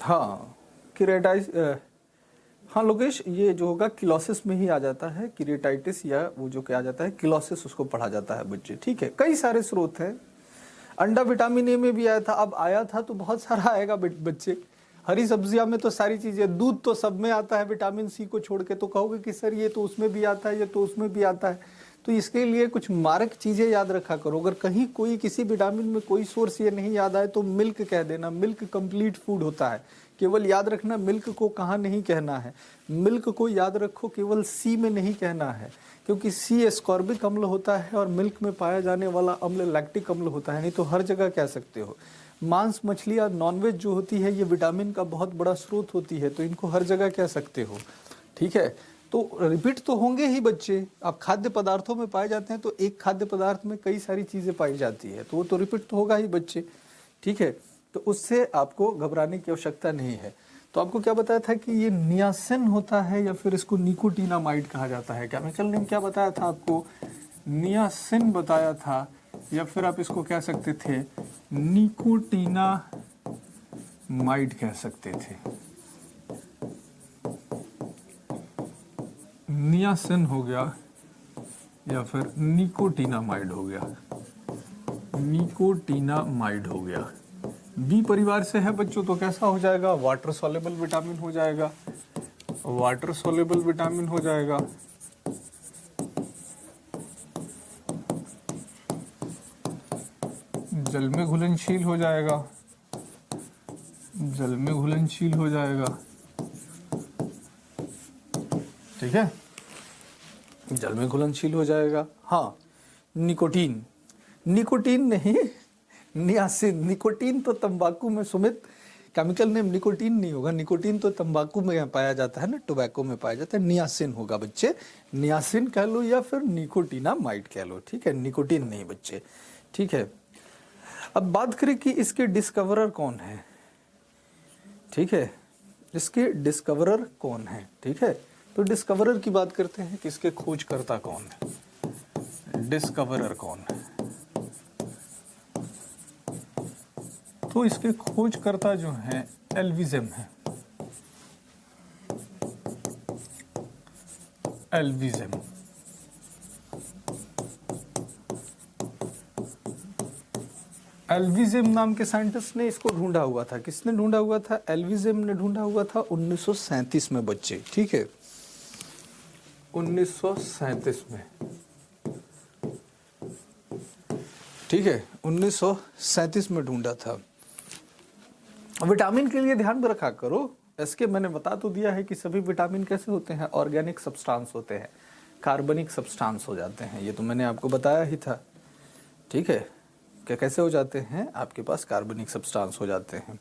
हाँ किरेटाइस, हाँ लोकेश, ये जो होगा किलोसिस में ही आ जाता है, किरेटाइटिस या वो जो क्या आ जाता है किलोसिस, उसको पढ़ा जाता है बच्चे। ठीक है, कई सारे स्रोत हैं। अंडा विटामिन ए में भी आया था, अब आया था तो बहुत सारा आएगा बच्चे। हरी सब्जियां में तो सारी चीजें, दूध तो सब में आता है विटामिन सी को छोड़ के, तो कहोगे कि सर ये तो उसमें भी आता है, ये तो उसमें भी आता है। तो इसके लिए कुछ मारक चीजें याद रखा करो। अगर कहीं कोई किसी विटामिन में कोई सोर्स ये नहीं याद आए तो मिल्क कह देना, मिल्क कंप्लीट फूड होता है। केवल याद रखना मिल्क को कहाँ नहीं कहना है, मिल्क को याद रखो केवल सी में नहीं कहना है, क्योंकि सी एस्कॉर्बिक अम्ल होता है और मिल्क में पाया जाने वाला अम्ल लैक्टिक अम्ल होता है, नहीं तो हर जगह कह सकते हो। मांस मछली या नॉनवेज जो होती है ये विटामिन का बहुत बड़ा स्रोत होती है, तो इनको हर जगह कह सकते हो। ठीक है, तो रिपीट तो होंगे ही बच्चे। आप खाद्य पदार्थों में पाए जाते हैं तो एक खाद्य पदार्थ में कई सारी चीज़ें पाई जाती है, तो वो तो रिपीट तो होगा ही बच्चे। ठीक है, तो उससे आपको घबराने की आवश्यकता नहीं है। तो आपको क्या बताया था कि ये नियासिन होता है या फिर इसको निकोटीनामाइड कहा जाता है। केमिकल नेम क्या बताया था आपको? नियासिन बताया था, या फिर आप इसको कह सकते थे निकोटीनामाइड कह सकते थे। नियासिन हो गया या फिर निकोटीनामाइड हो गया, निकोटीनामाइड हो गया। बी परिवार से है बच्चों, तो कैसा हो जाएगा? वाटर सॉल्युबल विटामिन हो जाएगा, वाटर सॉल्युबल विटामिन हो जाएगा। जल में घुलनशील हो जाएगा, जल में घुलनशील हो जाएगा। ठीक है, जल में घुलनशील हो जाएगा। हाँ, निकोटीन, निकोटीन नहीं नियासिन। निकोटीन तो तंबाकू में, सुमित केमिकल नेम निकोटीन नहीं होगा, निकोटीन तो तंबाकू में पाया जाता है ना, टोबैको में पाया जाता है। नियासिन होगा बच्चे, नियासिन कह लो या फिर निकोटीनामाइड कह लो। ठीक है, निकोटीन नहीं बच्चे। ठीक है, अब बात करें कि इसके डिस्कवरर कौन है। ठीक है, इसके डिस्कवरर कौन है। ठीक है, तो डिस्कवरर की बात करते हैं कि इसके खोजकर्ता कौन है, डिस्कवरर कौन है। तो इसके खोजकर्ता जो हैं एल्विज़म है, एल्विज़म। एल्विज़म नाम के साइंटिस्ट ने इसको ढूंढा हुआ था। किसने ढूंढा हुआ था? एल्विज़म ने ढूंढा हुआ था 1937 में बच्चे। ठीक है, 1937 में। ठीक है, 1937 में ढूंढा था। विटामिन के लिए ध्यान में रखा करो, इसके मैंने बता तो दिया है कि सभी विटामिन कैसे होते हैं, ऑर्गेनिक सब्सटेंस होते हैं, कार्बनिक सब्सटेंस हो जाते हैं। ये तो मैंने आपको बताया ही था। ठीक है, क्या कैसे हो जाते हैं? आपके पास कार्बनिक सब्सटेंस हो जाते हैं।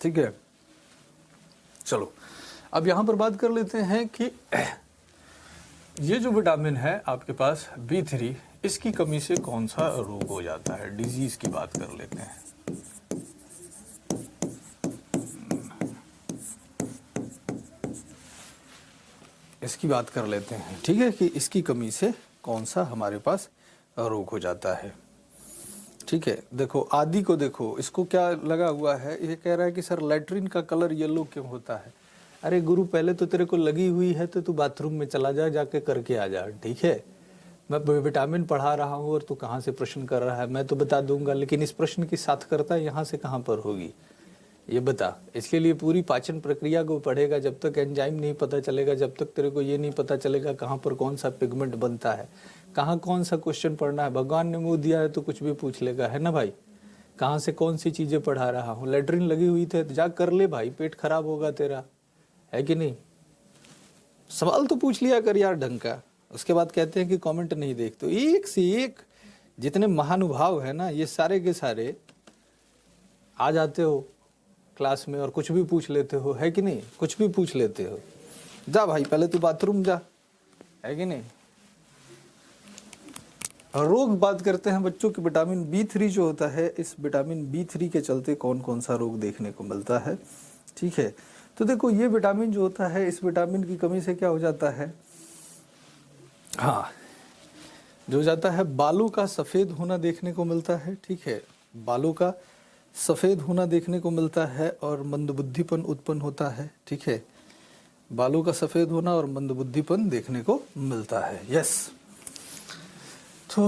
ठीक है, चलो अब यहां पर बात कर लेते हैं कि ये जो विटामिन है आपके पास B3, इसकी कमी से कौन सा रोग हो जाता है। डिजीज की बात कर लेते हैं। इसकी बात कर लेते हैं। ठीक है, कि इसकी कमी से कौन सा हमारे पास रोग हो जाता है। ठीक है, देखो आदि को देखो, इसको क्या लगा हुआ है, ये कह रहा है कि सर लैट्रिन का कलर येलो क्यों होता है। अरे गुरु, पहले तो तेरे को लगी हुई है तो तू बाथरूम में चला जा, जाके करके आ जा। ठीक है, मैं विटामिन पढ़ा रहा हूँ और तू कहाँ से प्रश्न कर रहा है, मैं तो बता दूंगा, लेकिन इस प्रश्न की सार्थकता यहाँ से कहाँ पर होगी ये बता। इसके लिए पूरी पाचन प्रक्रिया को पढ़ेगा, जब तक एंजाइम नहीं पता चलेगा, जब तक तेरे को ये नहीं पता चलेगा कहाँ पर कौन सा पिगमेंट बनता है, कहाँ कौन सा क्वेश्चन पढ़ना है। भगवान ने मुँह दिया है तो कुछ भी पूछ लेगा, है ना भाई। कहाँ से कौन सी चीज़ें पढ़ा रहा हूँ। लेटरिन लगी हुई थे जा कर ले भाई, पेट खराब होगा तेरा, है कि नहीं। सवाल तो पूछ लिया कर यार ढंग का। उसके बाद कहते हैं कि कमेंट नहीं देख। तो एक से एक जितने महानुभाव है ना, ये सारे के सारे आ जाते हो क्लास में और कुछ भी पूछ लेते हो, है कि नहीं। कुछ भी पूछ लेते हो। जा भाई पहले तू बाथरूम जा, है कि नहीं। रोग बात करते हैं बच्चों की। विटामिन B3 जो होता है, इस विटामिन B3 के चलते कौन कौन सा रोग देखने को मिलता है। ठीक है, तो देखो ये विटामिन जो होता है, इस विटामिन की कमी से क्या हो जाता है, हाँ जो हो जाता है बालों का सफ़ेद होना देखने को मिलता है। ठीक है, बालों का सफ़ेद होना देखने को मिलता है और मंदबुद्धिपन उत्पन्न होता है, ठीक है। बालों का सफ़ेद होना और मंदबुद्धिपन देखने को मिलता है, यस। तो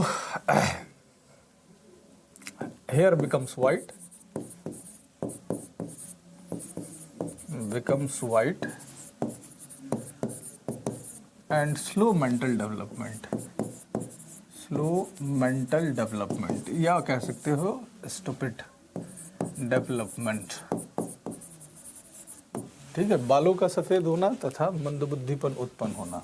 hair becomes white, and slow mental development या कह सकते हो stupid development, ठीक है। बालों का सफेद होना तथा मंदबुद्धिपन उत्पन्न होना,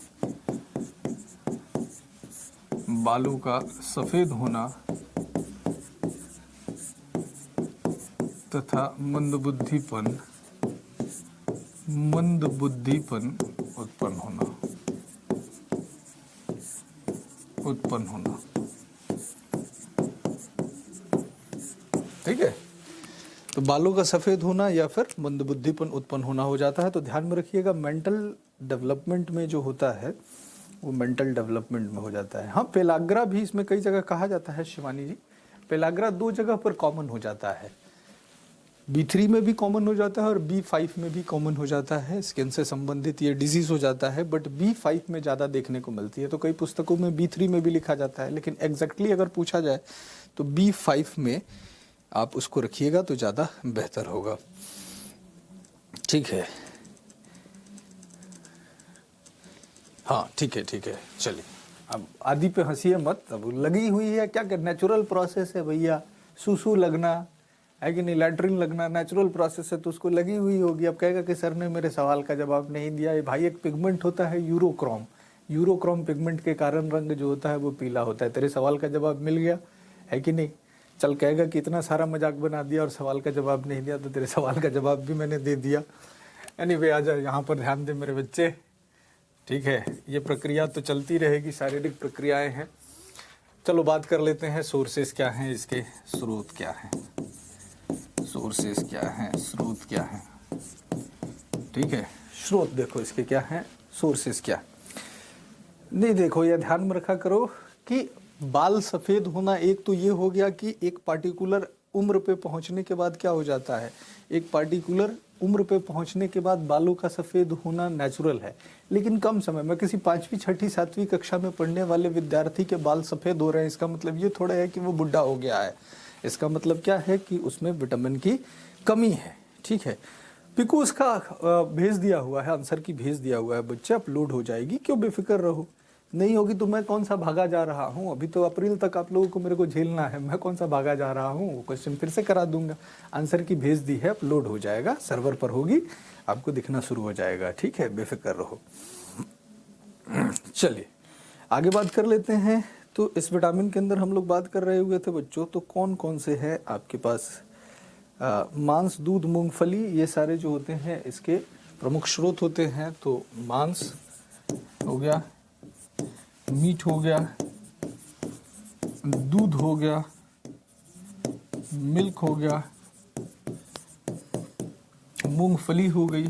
बालों का सफेद होना तथा मंदबुद्धिपन उत्पन्न होना, ठीक है। तो बालों का सफ़ेद होना या फिर मंदबुद्धिपन उत्पन्न होना हो जाता है। तो ध्यान में रखिएगा, मेंटल डेवलपमेंट में जो होता है वो मेंटल डेवलपमेंट में हो जाता है। हाँ, पेलाग्रा भी इसमें कई जगह कहा जाता है शिवानी जी। पेलाग्रा 2 जगह पर कॉमन हो जाता है, B3 में भी कॉमन हो जाता है और B5 में भी कॉमन हो जाता है। स्किन से संबंधित ये डिजीज़ हो जाता है, बट B5 में ज़्यादा देखने को मिलती है। तो कई पुस्तकों में B3 में भी लिखा जाता है, लेकिन एग्जैक्टली अगर पूछा जाए तो B5 में आप उसको रखिएगा तो ज़्यादा बेहतर होगा, ठीक है। हाँ, ठीक है, चलिए। अब आदि पे हंसिए मत, अब लगी हुई है क्या, नेचुरल प्रोसेस है भैया। सूसू लगना है कि नहीं, लैट्रिन लगना नेचुरल प्रोसेस है, तो उसको लगी हुई होगी। अब कहेगा कि सर ने मेरे सवाल का जवाब नहीं दिया। ये भाई एक पिगमेंट होता है यूरोक्रोम पिगमेंट के कारण रंग जो होता है वो पीला होता है। तेरे सवाल का जवाब मिल गया है कि नहीं। चल कहेगा कि इतना सारा मजाक बना दिया और सवाल का जवाब नहीं दिया, तो तेरे सवाल का जवाब भी मैंने दे दिया। एनीवे, आ जाए यहाँ पर ध्यान दे मेरे बच्चे, ठीक है। ये प्रक्रिया तो चलती रहेगी, शारीरिक प्रक्रियाएं हैं। चलो बात कर लेते हैं सोर्सेस क्या हैं, इसके स्रोत क्या हैं। सोर्सेस क्या हैं, स्रोत क्या हैं, ठीक है। स्रोत देखो इसके क्या हैं, सोर्सेस क्या नहीं। देखो ये ध्यान में रखा करो कि बाल सफ़ेद होना एक तो ये हो गया कि एक पार्टिकुलर उम्र पे पहुंचने के बाद क्या हो जाता है, एक पार्टिकुलर उम्र पे पहुंचने के बाद बालों का सफ़ेद होना नेचुरल है। लेकिन कम समय में किसी 5वीं 6ठी 7वीं कक्षा में पढ़ने वाले विद्यार्थी के बाल सफ़ेद हो रहे हैं, इसका मतलब ये थोड़ा है कि वो बुढ़ा हो गया है। इसका मतलब क्या है कि उसमें विटामिन की कमी है, ठीक है। पिकू उसका भेज दिया हुआ है, आंसर की भेज दिया हुआ है बच्चे, अपलोड हो जाएगी, क्यों बेफिक्र रहो। नहीं होगी तो मैं कौन सा भागा जा रहा हूँ, अभी तो अप्रैल तक आप लोगों को मेरे को झेलना है। मैं कौन सा भागा जा रहा हूँ, क्वेश्चन फिर से करा दूंगा। आंसर की भेज दी है, अपलोड हो जाएगा, सर्वर पर होगी, आपको दिखना शुरू हो जाएगा, ठीक है, बेफिक्र रहो। चलिए आगे बात कर लेते हैं। तो इस विटामिन के अंदर हम लोग बात कर रहे हुए थे बच्चों, तो कौन कौन से हैं आपके पास। मांस, दूध, मूंगफली, ये सारे जो होते हैं इसके प्रमुख स्रोत होते हैं। तो मांस हो गया, मीट हो गया, दूध हो गया, मिल्क हो गया, मूंगफली हो गई,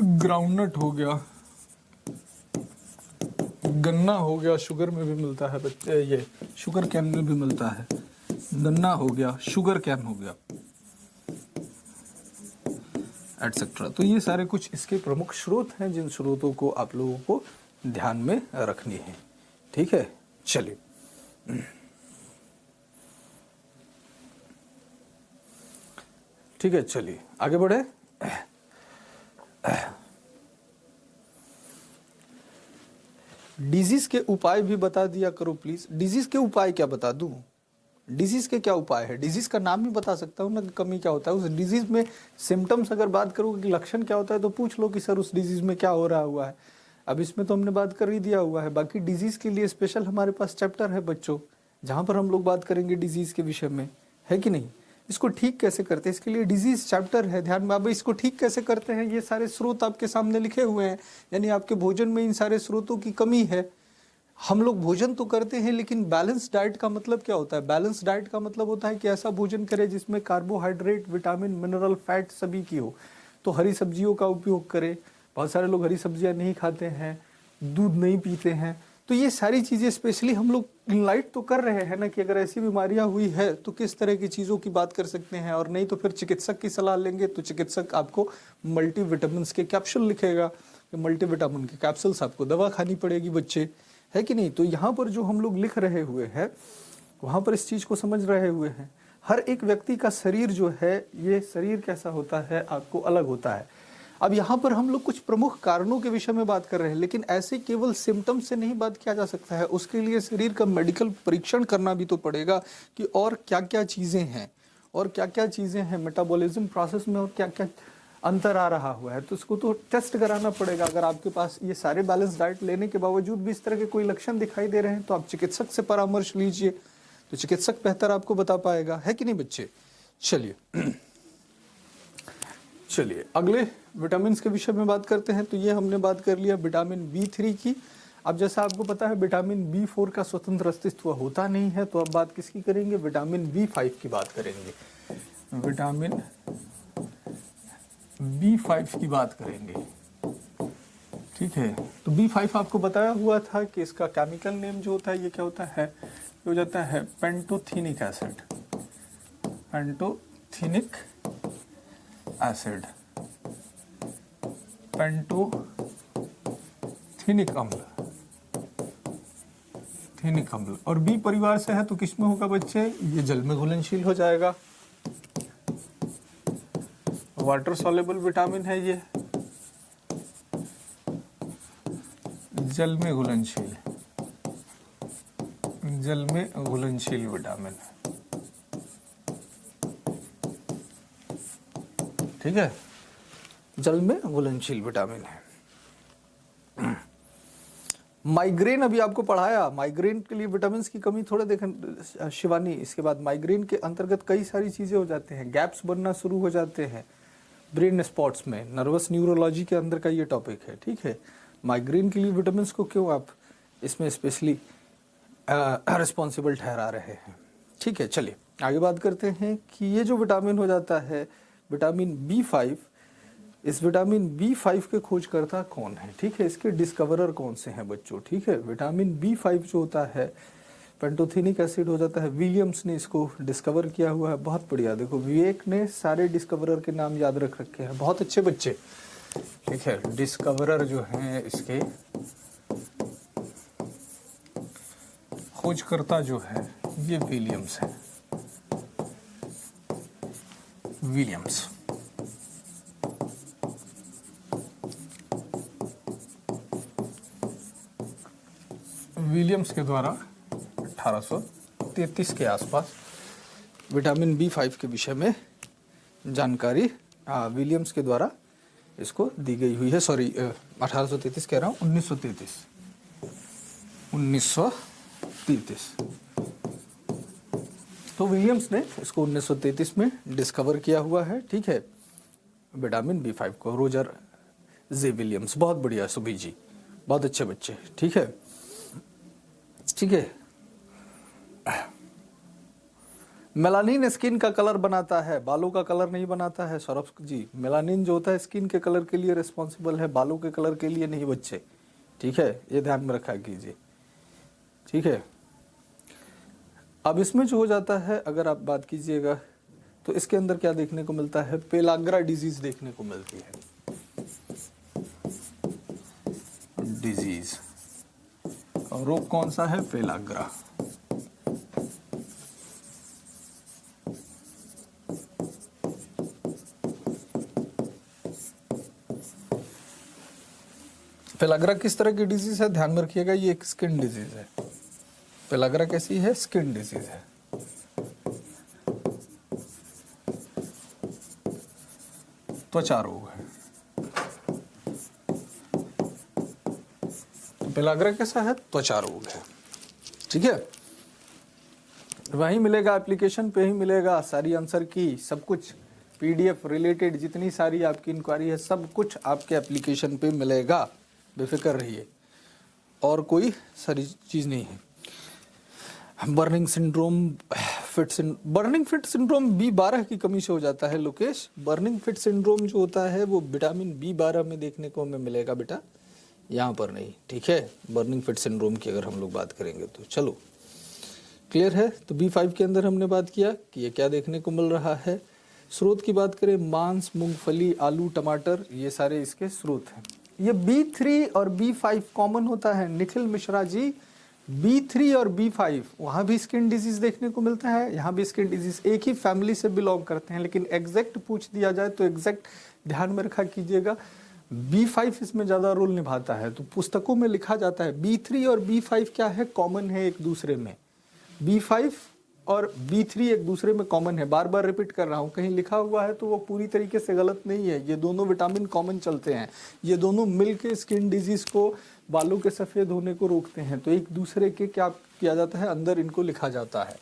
ग्राउंडनट हो गया, गन्ना हो गया, शुगर में भी मिलता है बच्चे, ये शुगर कैन में भी मिलता है। गन्ना हो गया, शुगर कैन हो गया, एटसेट्रा। तो ये सारे कुछ इसके प्रमुख स्रोत हैं, जिन स्रोतों को आप लोगों को ध्यान में रखनी है, ठीक है। चलिए ठीक है, चलिए आगे बढ़े। डिजीज के उपाय भी बता दिया करो प्लीज। डिजीज के उपाय क्या बता दूं, डिजीज के क्या उपाय है, डिजीज का नाम ही बता सकता हूँ ना, कमी क्या होता है उस डिजीज में। सिम्टम्स अगर बात करोगे कि लक्षण क्या होता है तो पूछ लो कि सर उस डिजीज में क्या हो रहा हुआ है। अब इसमें तो हमने बात कर ही दिया हुआ है। बाकी डिजीज के लिए स्पेशल हमारे पास चैप्टर है बच्चों, जहाँ पर हम लोग बात करेंगे डिजीज के विषय में, है कि नहीं। इसको ठीक कैसे करते हैं, इसके लिए डिजीज चैप्टर है, ध्यान में। अब इसको ठीक कैसे करते हैं, ये सारे स्रोत आपके सामने लिखे हुए हैं। यानी आपके भोजन में इन सारे स्रोतों की कमी है। हम लोग भोजन तो करते हैं, लेकिन बैलेंस डाइट का मतलब क्या होता है। बैलेंस डाइट का मतलब होता है कि ऐसा भोजन करें जिसमें कार्बोहाइड्रेट, विटामिन, मिनरल, फैट सभी की हो। तो हरी सब्जियों का उपयोग करें। बहुत सारे लोग हरी सब्जियां नहीं खाते हैं, दूध नहीं पीते हैं। तो ये सारी चीज़ें स्पेशली हम लोग इनलाइट तो कर रहे हैं ना कि अगर ऐसी बीमारियां हुई है तो किस तरह की चीज़ों की बात कर सकते हैं, और नहीं तो फिर चिकित्सक की सलाह लेंगे तो चिकित्सक आपको मल्टीविटामिन के कैप्सूल लिखेगा, मल्टीविटामिन के कैप्सूल्स आपको दवा खानी पड़ेगी बच्चे, है कि नहीं। तो यहाँ पर जो हम लोग लिख रहे हुए हैं वहाँ पर इस चीज़ को समझ रहे हुए हैं। हर एक व्यक्ति का शरीर जो है, ये शरीर कैसा होता है आपको अलग होता है। अब यहाँ पर हम लोग कुछ प्रमुख कारणों के विषय में बात कर रहे हैं, लेकिन ऐसे केवल सिम्टम्स से नहीं बात किया जा सकता है। उसके लिए शरीर का मेडिकल परीक्षण करना भी तो पड़ेगा कि और क्या क्या चीज़ें हैं, और क्या क्या चीज़ें हैं मेटाबॉलिज्म प्रोसेस में, और क्या क्या अंतर आ रहा हुआ है, तो इसको तो टेस्ट कराना पड़ेगा। अगर आपके पास ये सारे बैलेंस डाइट लेने के बावजूद भी इस तरह के कोई लक्षण दिखाई दे रहे हैं तो आप चिकित्सक से परामर्श लीजिए, तो चिकित्सक बेहतर आपको बता पाएगा, है कि नहीं बच्चे। चलिए अगले विटामिन के विषय में बात करते हैं। तो ये हमने बात कर लिया विटामिन B3 की। अब जैसा आपको पता है विटामिन B4 का स्वतंत्र अस्तित्व होता नहीं है, तो अब बात किसकी करेंगे, विटामिन B5 की बात करेंगे। विटामिन B5 की बात करेंगे, ठीक है। तो B5 आपको बताया हुआ था कि इसका केमिकल नेम जो होता है ये क्या होता है, ये हो जाता है pantothenic acid, pantothenic acid, pantothenic अम्ल, थेनिक अम्ल। और बी परिवार से है तो किस में होगा बच्चे, ये जल में घुलनशील हो जाएगा, वाटर सॉल्युबल विटामिन है ये, जल में घुलनशील, जल में घुलनशील विटामिन, ठीक है, जल में घुलनशील विटामिन है। माइग्रेन अभी आपको पढ़ाया, माइग्रेन के लिए विटामिन की कमी थोड़ा देखें शिवानी। इसके बाद माइग्रेन के अंतर्गत कई सारी चीजें हो जाते हैं, गैप्स बनना शुरू हो जाते हैं ब्रेन स्पॉट्स में, नर्वस न्यूरोलॉजी के अंदर का ये टॉपिक है, ठीक है। माइग्रेन के लिए विटामिन को क्यों आप इसमें स्पेशली रिस्पॉन्सिबल ठहरा रहे हैं, ठीक है। चलिए आगे बात करते हैं कि ये जो विटामिन हो जाता है विटामिन B5, इस विटामिन B5 के खोजकर्ता कौन है, ठीक है, इसके डिस्कवरर कौन से हैं बच्चों, ठीक है। विटामिन B5 जो होता है पेंटोथेनिक एसिड हो जाता है, विलियम्स ने इसको डिस्कवर किया हुआ है। बहुत बढ़िया, देखो विवेक ने सारे डिस्कवरर के नाम याद रख रखे हैं, बहुत अच्छे बच्चे, ठीक है। डिस्कवरर जो हैं इसके खोजकर्ता जो है ये विलियम्स है, विलियम्स। विलियम्स के द्वारा 1833 के आसपास विटामिन B5 के विषय में जानकारी विलियम्स के द्वारा इसको दी गई हुई है। सॉरी 1833 कह रहा हूँ, 1933। तो विलियम्स ने इसको 1933 में डिस्कवर किया हुआ है, ठीक है, विटामिन B5 को। रोजर जे विलियम्स, बहुत बढ़िया सुबी जी, बहुत अच्छे बच्चे, ठीक है, ठीक है। मेलानिन स्किन का कलर बनाता है, बालों का कलर नहीं बनाता है सौरभ जी। मेलानिन जो होता है स्किन के कलर के लिए रिस्पॉन्सिबल है, बालों के कलर के लिए नहीं बच्चे, ठीक है, ये ध्यान में रखा कीजिए, ठीक है। अब इसमें जो हो जाता है अगर आप बात कीजिएगा तो इसके अंदर क्या देखने को मिलता है, पेलाग्रा डिजीज देखने को मिलती है, डिजीज। और रोग कौन सा है, पेलाग्रा। पेलाग्रा किस तरह की डिजीज है, ध्यान में रखिएगा, ये एक स्किन डिजीज है। पेलाग्रा कैसी है, स्किन डिजीज है। त्वचा रोग है। पेलाग्रा कैसा है, त्वचा रोग है, ठीक है। वहीं मिलेगा, एप्लीकेशन पे ही मिलेगा सारी आंसर की, सब कुछ PDF रिलेटेड जितनी सारी आपकी इंक्वायरी है सब कुछ आपके एप्लीकेशन पे मिलेगा, बेफिक्र रहिए, और कोई सारी चीज़ नहीं है। Burning syndrome, burning fit syndrome B12 की कमी से हो जाता है लोकेश। बर्निंग फिट सिंड्रोम जो होता है वो विटामिन B12 में देखने को हमें मिलेगा बेटा, यहाँ पर नहीं, ठीक है। बर्निंग फिट सिंड्रोम की अगर हम लोग बात करेंगे तो चलो क्लियर है? तो B5 के अंदर हमने बात किया कि ये क्या देखने को मिल रहा है। स्रोत की बात करें, मांस, मूंगफली, आलू, टमाटर, ये सारे इसके स्रोत हैं। ये B3 और B5 कॉमन होता है निखिल मिश्रा जी। B3 और B5 वहाँ भी स्किन डिजीज देखने को मिलता है, यहाँ भी स्किन डिजीज, एक ही फैमिली से बिलोंग करते हैं, लेकिन एग्जैक्ट पूछ दिया जाए तो एग्जैक्ट ध्यान में रखा कीजिएगा, B5 इसमें ज़्यादा रोल निभाता है। तो पुस्तकों में लिखा जाता है B3 और B5 क्या है, कॉमन है एक दूसरे में। B5 और B3 एक दूसरे में कॉमन है, बार बार रिपीट कर रहा हूँ, कहीं लिखा हुआ है तो वो पूरी तरीके से गलत नहीं है। ये दोनों विटामिन कॉमन चलते हैं, ये दोनों मिलके स्किन डिजीज को, बालों के सफ़ेद होने को रोकते हैं। तो एक दूसरे के क्या किया जाता है, अंदर इनको लिखा जाता है।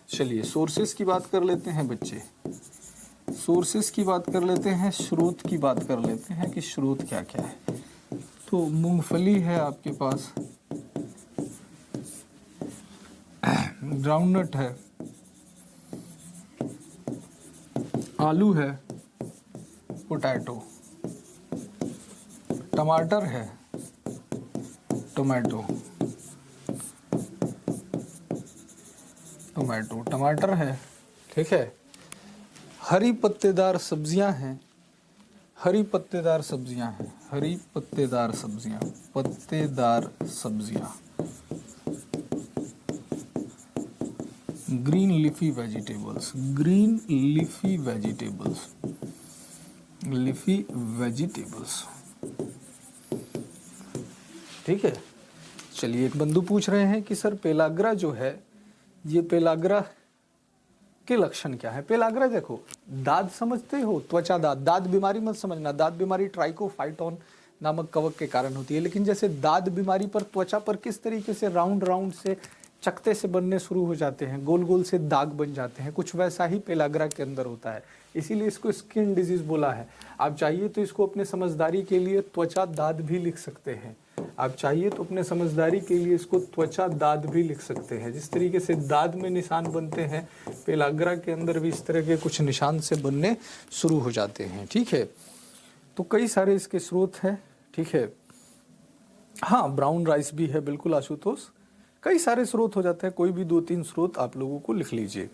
चलिए सोर्सेस की बात कर लेते हैं बच्चे, सोर्सेस की बात कर लेते हैं, स्रोत की बात कर लेते हैं कि स्रोत क्या क्या है। तो मूंगफली है आपके पास, ग्राउंडनट है, आलू है, पोटैटो, टमाटर है, टोमेटो, टोमेटो टमाटर है, ठीक है। हरी पत्तेदार सब्जियां हैं, हरी पत्तेदार सब्जियां हैं, हरी पत्तेदार सब्जियां, पत्तेदार सब्जियां, green leafy vegetables, green leafy vegetables, leafy vegetables, ठीक है। चलिए एक बंधु पूछ रहे हैं कि सर पेलाग्रा जो है, ये पेलाग्रा के लक्षण क्या है। पेलाग्रा देखो, दाद समझते हो, त्वचा दाद, दाद बीमारी मत समझना, दाद बीमारी ट्राइकोफाइटोन नामक कवक के कारण होती है। लेकिन जैसे दाद बीमारी पर त्वचा पर किस तरीके से राउंड राउंड से चकते से बनने शुरू हो जाते हैं, गोल गोल से दाग बन जाते हैं, कुछ वैसा ही पेलाग्रा के अंदर होता है, इसीलिए इसको स्किन डिजीज बोला है। आप चाहिए तो इसको अपने समझदारी के लिए त्वचा दाद भी लिख सकते हैं, आप चाहिए तो अपने समझदारी के लिए इसको त्वचा दाद भी लिख सकते हैं। जिस तरीके से दाद में निशान बनते हैं, पेलाग्रा के अंदर भी इस तरह के कुछ निशान से बनने शुरू हो जाते हैं, ठीक है। तो कई सारे इसके स्रोत हैं, ठीक है। हाँ, ब्राउन राइस भी है, बिल्कुल आशुतोष, कई सारे स्रोत हो जाते हैं, कोई भी 2-3 स्रोत आप लोगों को लिख लीजिए।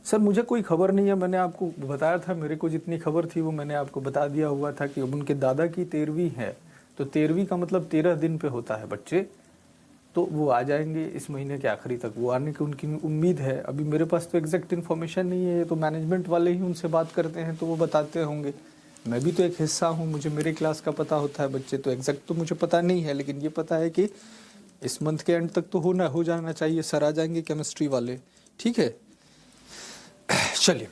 सर मुझे कोई खबर नहीं है, मैंने आपको बताया था, मेरे को जितनी खबर थी वो मैंने आपको बता दिया हुआ था कि अब उनके दादा की 13वीं है, तो 13वीं का मतलब 13 दिन पे होता है बच्चे, तो वो आ जाएंगे इस महीने के आखिरी तक, वो आने की उनकी उम्मीद है। अभी मेरे पास तो एग्जैक्ट इन्फॉर्मेशन नहीं है, तो मैनेजमेंट वाले ही उनसे बात करते हैं तो वो बताते होंगे। मैं भी तो एक हिस्सा हूँ, मुझे मेरे क्लास का पता होता है बच्चे, तो एग्जैक्ट तो मुझे पता नहीं है, लेकिन ये पता है कि इस मंथ के एंड तक तो हो जाना चाहिए, सर आ जाएंगे केमिस्ट्री वाले, ठीक है। चलिए,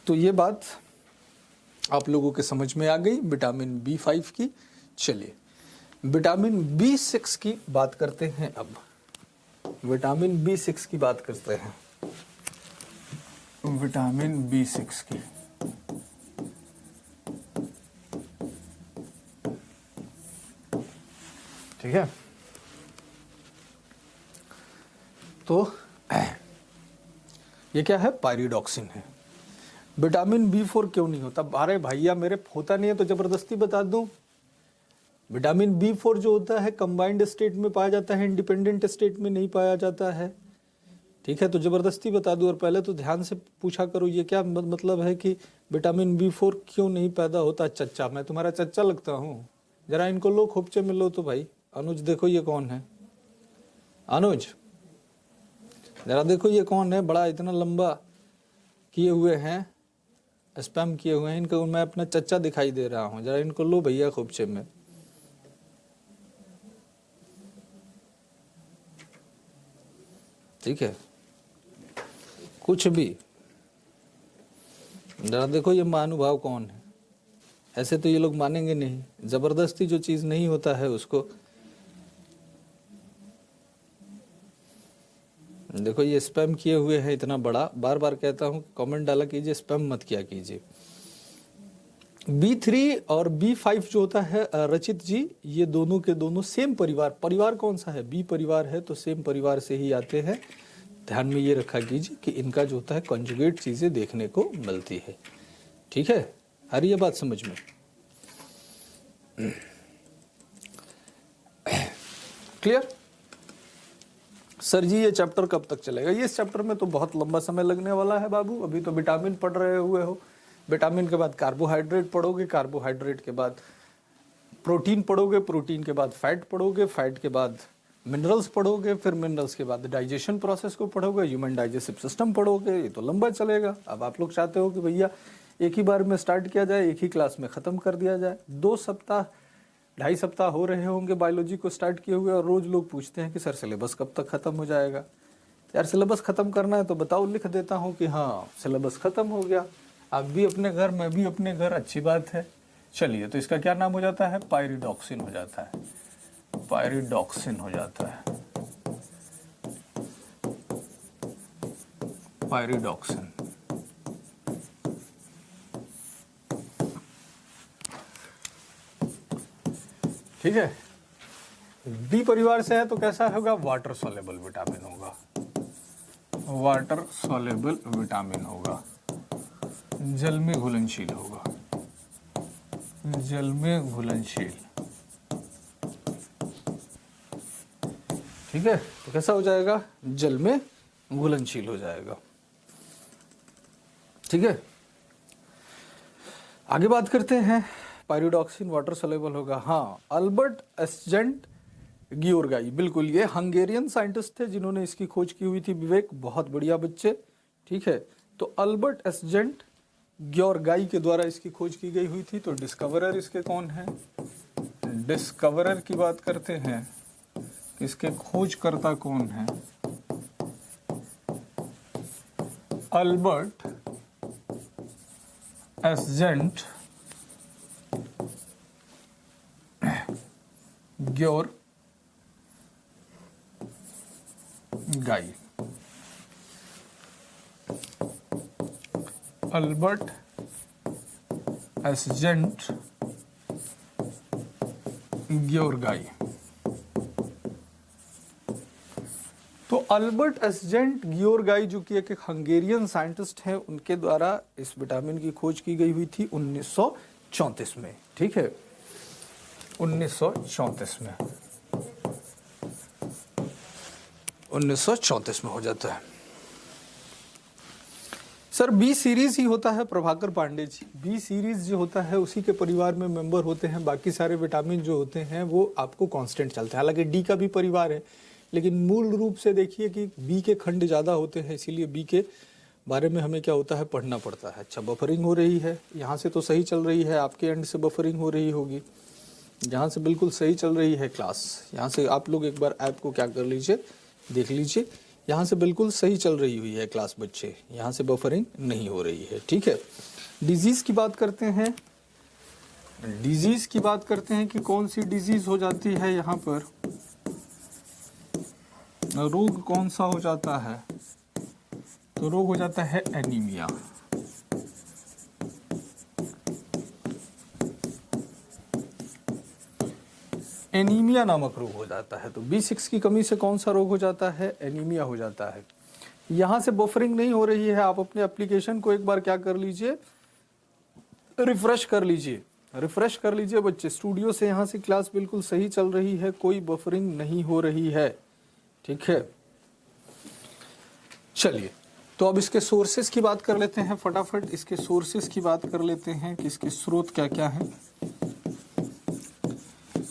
तो ये बात आप लोगों के समझ में आ गई विटामिन B5 की। चलिए विटामिन B6 की बात करते हैं। अब विटामिन B6 की बात करते हैं, विटामिन B6 की। ठीक है, तो ये क्या है, पायरिडॉक्सिन है। विटामिन B4 क्यों नहीं होता, अरे भैया मेरे होता नहीं है तो जबरदस्ती बता दूं। विटामिन B4 जो होता है कंबाइंड स्टेट में पाया जाता है, इंडिपेंडेंट स्टेट में नहीं पाया जाता है, ठीक है। तो जबरदस्ती बता दूं, और पहले तो ध्यान से पूछा करो ये क्या मतलब है कि विटामिन B4 क्यों नहीं पैदा होता। चच्चा, मैं तुम्हारा चच्चा लगता हूँ, जरा इनको लो खोपचे में लो तो भाई। अनुज देखो ये कौन है, अनुज जरा देखो ये कौन है, बड़ा इतना लंबा किए हुए हैं, स्पैम किए हुए हैं, इनको मैं अपना चच्चा दिखाई दे रहा हूँ, जरा इनको लो भैया खोपचे में। ठीक है, कुछ भी, जरा देखो ये महानुभाव कौन है। ऐसे तो ये लोग मानेंगे नहीं, जबरदस्ती जो चीज नहीं होता है उसको। देखो ये स्पैम किए हुए हैं इतना बड़ा, बार बार कहता हूँ कमेंट डाला कीजिए, स्पैम मत किया कीजिए। B3 और B5 जो होता है रचित जी, ये दोनों के दोनों सेम परिवार, परिवार कौन सा है, B परिवार है, तो सेम परिवार से ही आते हैं। ध्यान में ये रखा कीजिए कि इनका जो होता है कंजुगेट चीजें देखने को मिलती है, ठीक है। आ रही है बात समझ में, क्लियर। सर जी ये चैप्टर कब तक चलेगा? ये इस चैप्टर में तो बहुत लंबा समय लगने वाला है बाबू, अभी तो विटामिन पढ़ रहे हुए हो, विटामिन के बाद कार्बोहाइड्रेट पढ़ोगे, कार्बोहाइड्रेट के बाद प्रोटीन पढ़ोगे, प्रोटीन के बाद फैट पढ़ोगे, फैट के बाद मिनरल्स पढ़ोगे, फिर मिनरल्स के बाद डाइजेशन प्रोसेस को पढ़ोगे, ह्यूमन डाइजेस्टिव सिस्टम पढ़ोगे, ये तो लंबा चलेगा। अब आप लोग चाहते हो कि भैया एक ही बार में स्टार्ट किया जाए, एक ही क्लास में ख़त्म कर दिया जाए। 2 सप्ताह 2.5 सप्ताह हो रहे होंगे बायोलॉजी को स्टार्ट किए हुए, और रोज़ लोग पूछते हैं कि सर सिलेबस कब तक ख़त्म हो जाएगा? यार सिलेबस ख़त्म करना है तो बताओ, लिख देता हूँ कि हाँ सिलेबस ख़त्म हो गया, आप भी अपने घर, मैं भी अपने घर, अच्छी बात है। चलिए, तो इसका क्या नाम हो जाता है? पायरिडॉक्सिन हो जाता है, पायरिडॉक्सिन हो जाता है, पायरिडॉक्सिन। ठीक है। बी परिवार से है तो कैसा होगा? वाटर सॉल्युबल विटामिन होगा, वाटर सॉल्युबल विटामिन होगा, जल में घुलनशील होगा, जल में घुलनशील। ठीक है, तो कैसा हो जाएगा? जल में घुलनशील हो जाएगा। ठीक है, आगे बात करते हैं। पायरिडॉक्सिन वाटर सॉल्युबल होगा। हाँ, अल्बर्ट एस्जेंट गियोर्गाई, बिल्कुल, ये हंगेरियन साइंटिस्ट थे जिन्होंने इसकी खोज की हुई थी। विवेक, बहुत बढ़िया बच्चे। ठीक है, तो अल्बर्ट एस्जेंट गियोर्गाई के द्वारा इसकी खोज की गई हुई थी। तो डिस्कवरर इसके कौन है? डिस्कवरर की बात करते हैं, इसके खोजकर्ता कौन है? अल्बर्ट एस्जेंट गियोर्गाई, अल्बर्ट एस्जेंट गियोर्गाई। तो अल्बर्ट एस्जेंट गियोर्गाई जो कि एक हंगेरियन साइंटिस्ट हैं, उनके द्वारा इस विटामिन की खोज की गई हुई थी 1934 में। ठीक है, 1934 में, 1934 में हो जाता है। सर बी सीरीज ही होता है, प्रभाकर पांडे जी। बी सीरीज जो होता है उसी के परिवार में मेंबर होते हैं, बाकी सारे विटामिन जो होते हैं वो आपको कांस्टेंट चलते हैं। हालांकि डी का भी परिवार है, लेकिन मूल रूप से देखिए कि बी के खंड ज़्यादा होते हैं, इसीलिए बी के बारे में हमें क्या होता है, पढ़ना पड़ता है। अच्छा, बफरिंग हो रही है, यहाँ से तो सही चल रही है, आपके एंड से बफरिंग हो रही होगी, जहाँ से बिल्कुल सही चल रही है क्लास, यहाँ से आप लोग एक बार ऐप को क्या कर लीजिए, देख लीजिए, यहाँ से बिल्कुल सही चल रही हुई है क्लास बच्चे, यहाँ से बफरिंग नहीं हो रही है। ठीक है, डिजीज़ की बात करते हैं। डिजीज़ की बात करते हैं कि कौन सी डिजीज़ हो जाती है, यहाँ पर रोग कौन सा हो जाता है? तो रोग हो जाता है एनीमिया। एनीमिया नामक रोग हो जाता है। तो B6 की कमी से कौन सा रोग हो जाता है? एनीमिया हो जाता है। यहाँ से बफरिंग नहीं हो रही है, आप अपने एप्लीकेशन को एक बार क्या कर लीजिए, रिफ्रेश कर लीजिए, रिफ्रेश कर लीजिए बच्चे। स्टूडियो से यहाँ से क्लास बिल्कुल सही चल रही है, कोई बफरिंग नहीं हो रही है। ठीक है, चलिए, तो अब इसके सोर्सेज की बात कर लेते हैं फटाफट। इसके सोर्सेज की बात कर लेते हैं कि इसके स्रोत क्या क्या हैं।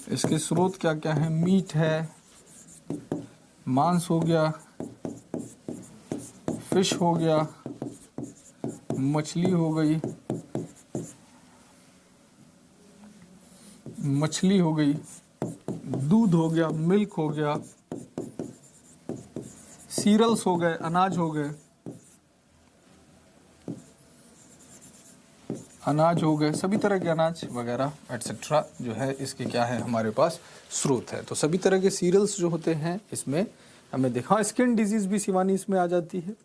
इसके स्रोत क्या क्या हैं? मीट है, मांस हो गया, फिश हो गया, मछली हो गई, मछली हो गई, दूध हो गया, मिल्क हो गया, सीरियल्स हो गए, अनाज हो गए, अनाज हो गए, सभी तरह के अनाज वगैरह एटसेट्रा जो है इसके क्या है, हमारे पास स्रोत है। तो सभी तरह के सीरियल्स जो होते हैं इसमें हमें देखा। स्किन डिजीज भी शिवानी इसमें आ जाती है।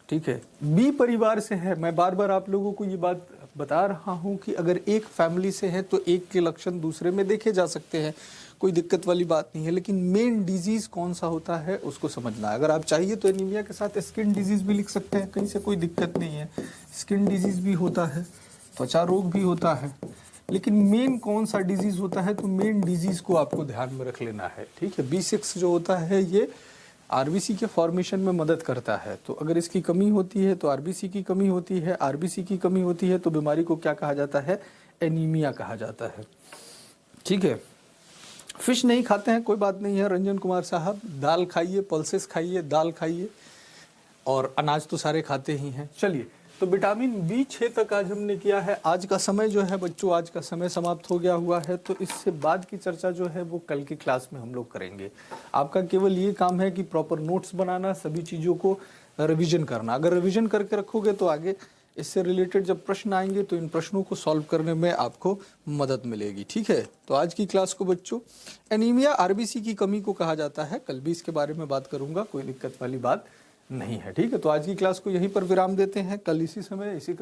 ठीक है, बी परिवार से है। मैं बार बार आप लोगों को ये बात बता रहा हूँ कि अगर एक फैमिली से है तो एक के लक्षण दूसरे में देखे जा सकते हैं, कोई दिक्कत वाली बात नहीं है। लेकिन मेन डिजीज़ कौन सा होता है उसको समझना है। अगर आप चाहिए तो एनीमिया के साथ स्किन डिजीज़ भी लिख सकते हैं, कहीं से कोई दिक्कत नहीं है। स्किन डिजीज़ भी होता है, त्वचा रोग भी होता है, लेकिन मेन कौन सा डिजीज़ होता है, तो मेन डिजीज़ को आपको ध्यान में रख लेना है। ठीक है, B6 जो होता है ये आरबीसी के फॉर्मेशन में मदद करता है। तो अगर इसकी कमी होती है तो आरबीसी की कमी होती है, आरबीसी की कमी होती है तो बीमारी को क्या कहा जाता है? एनीमिया कहा जाता है। ठीक है, फिश नहीं खाते हैं, कोई बात नहीं है रंजन कुमार साहब, दाल खाइए, पल्सेस खाइए, दाल खाइए, और अनाज तो सारे खाते ही हैं। चलिए, तो विटामिन B6 तक आज हमने किया है। आज का समय जो है बच्चों, आज का समय समाप्त हो गया हुआ है, तो इससे बाद की चर्चा जो है वो कल की क्लास में हम लोग करेंगे। आपका केवल ये काम है कि प्रॉपर नोट्स बनाना, सभी चीज़ों को रिवीजन करना। अगर रिवीजन करके रखोगे तो आगे इससे रिलेटेड जब प्रश्न आएंगे तो इन प्रश्नों को सॉल्व करने में आपको मदद मिलेगी। ठीक है, तो आज की क्लास को बच्चों, एनीमिया आरबीसी की कमी को कहा जाता है। कल भी इसके बारे में बात करूंगा, कोई दिक्कत वाली बात नहीं है। ठीक है, तो आज की क्लास को यहीं पर विराम देते हैं। कल इसी समय इसी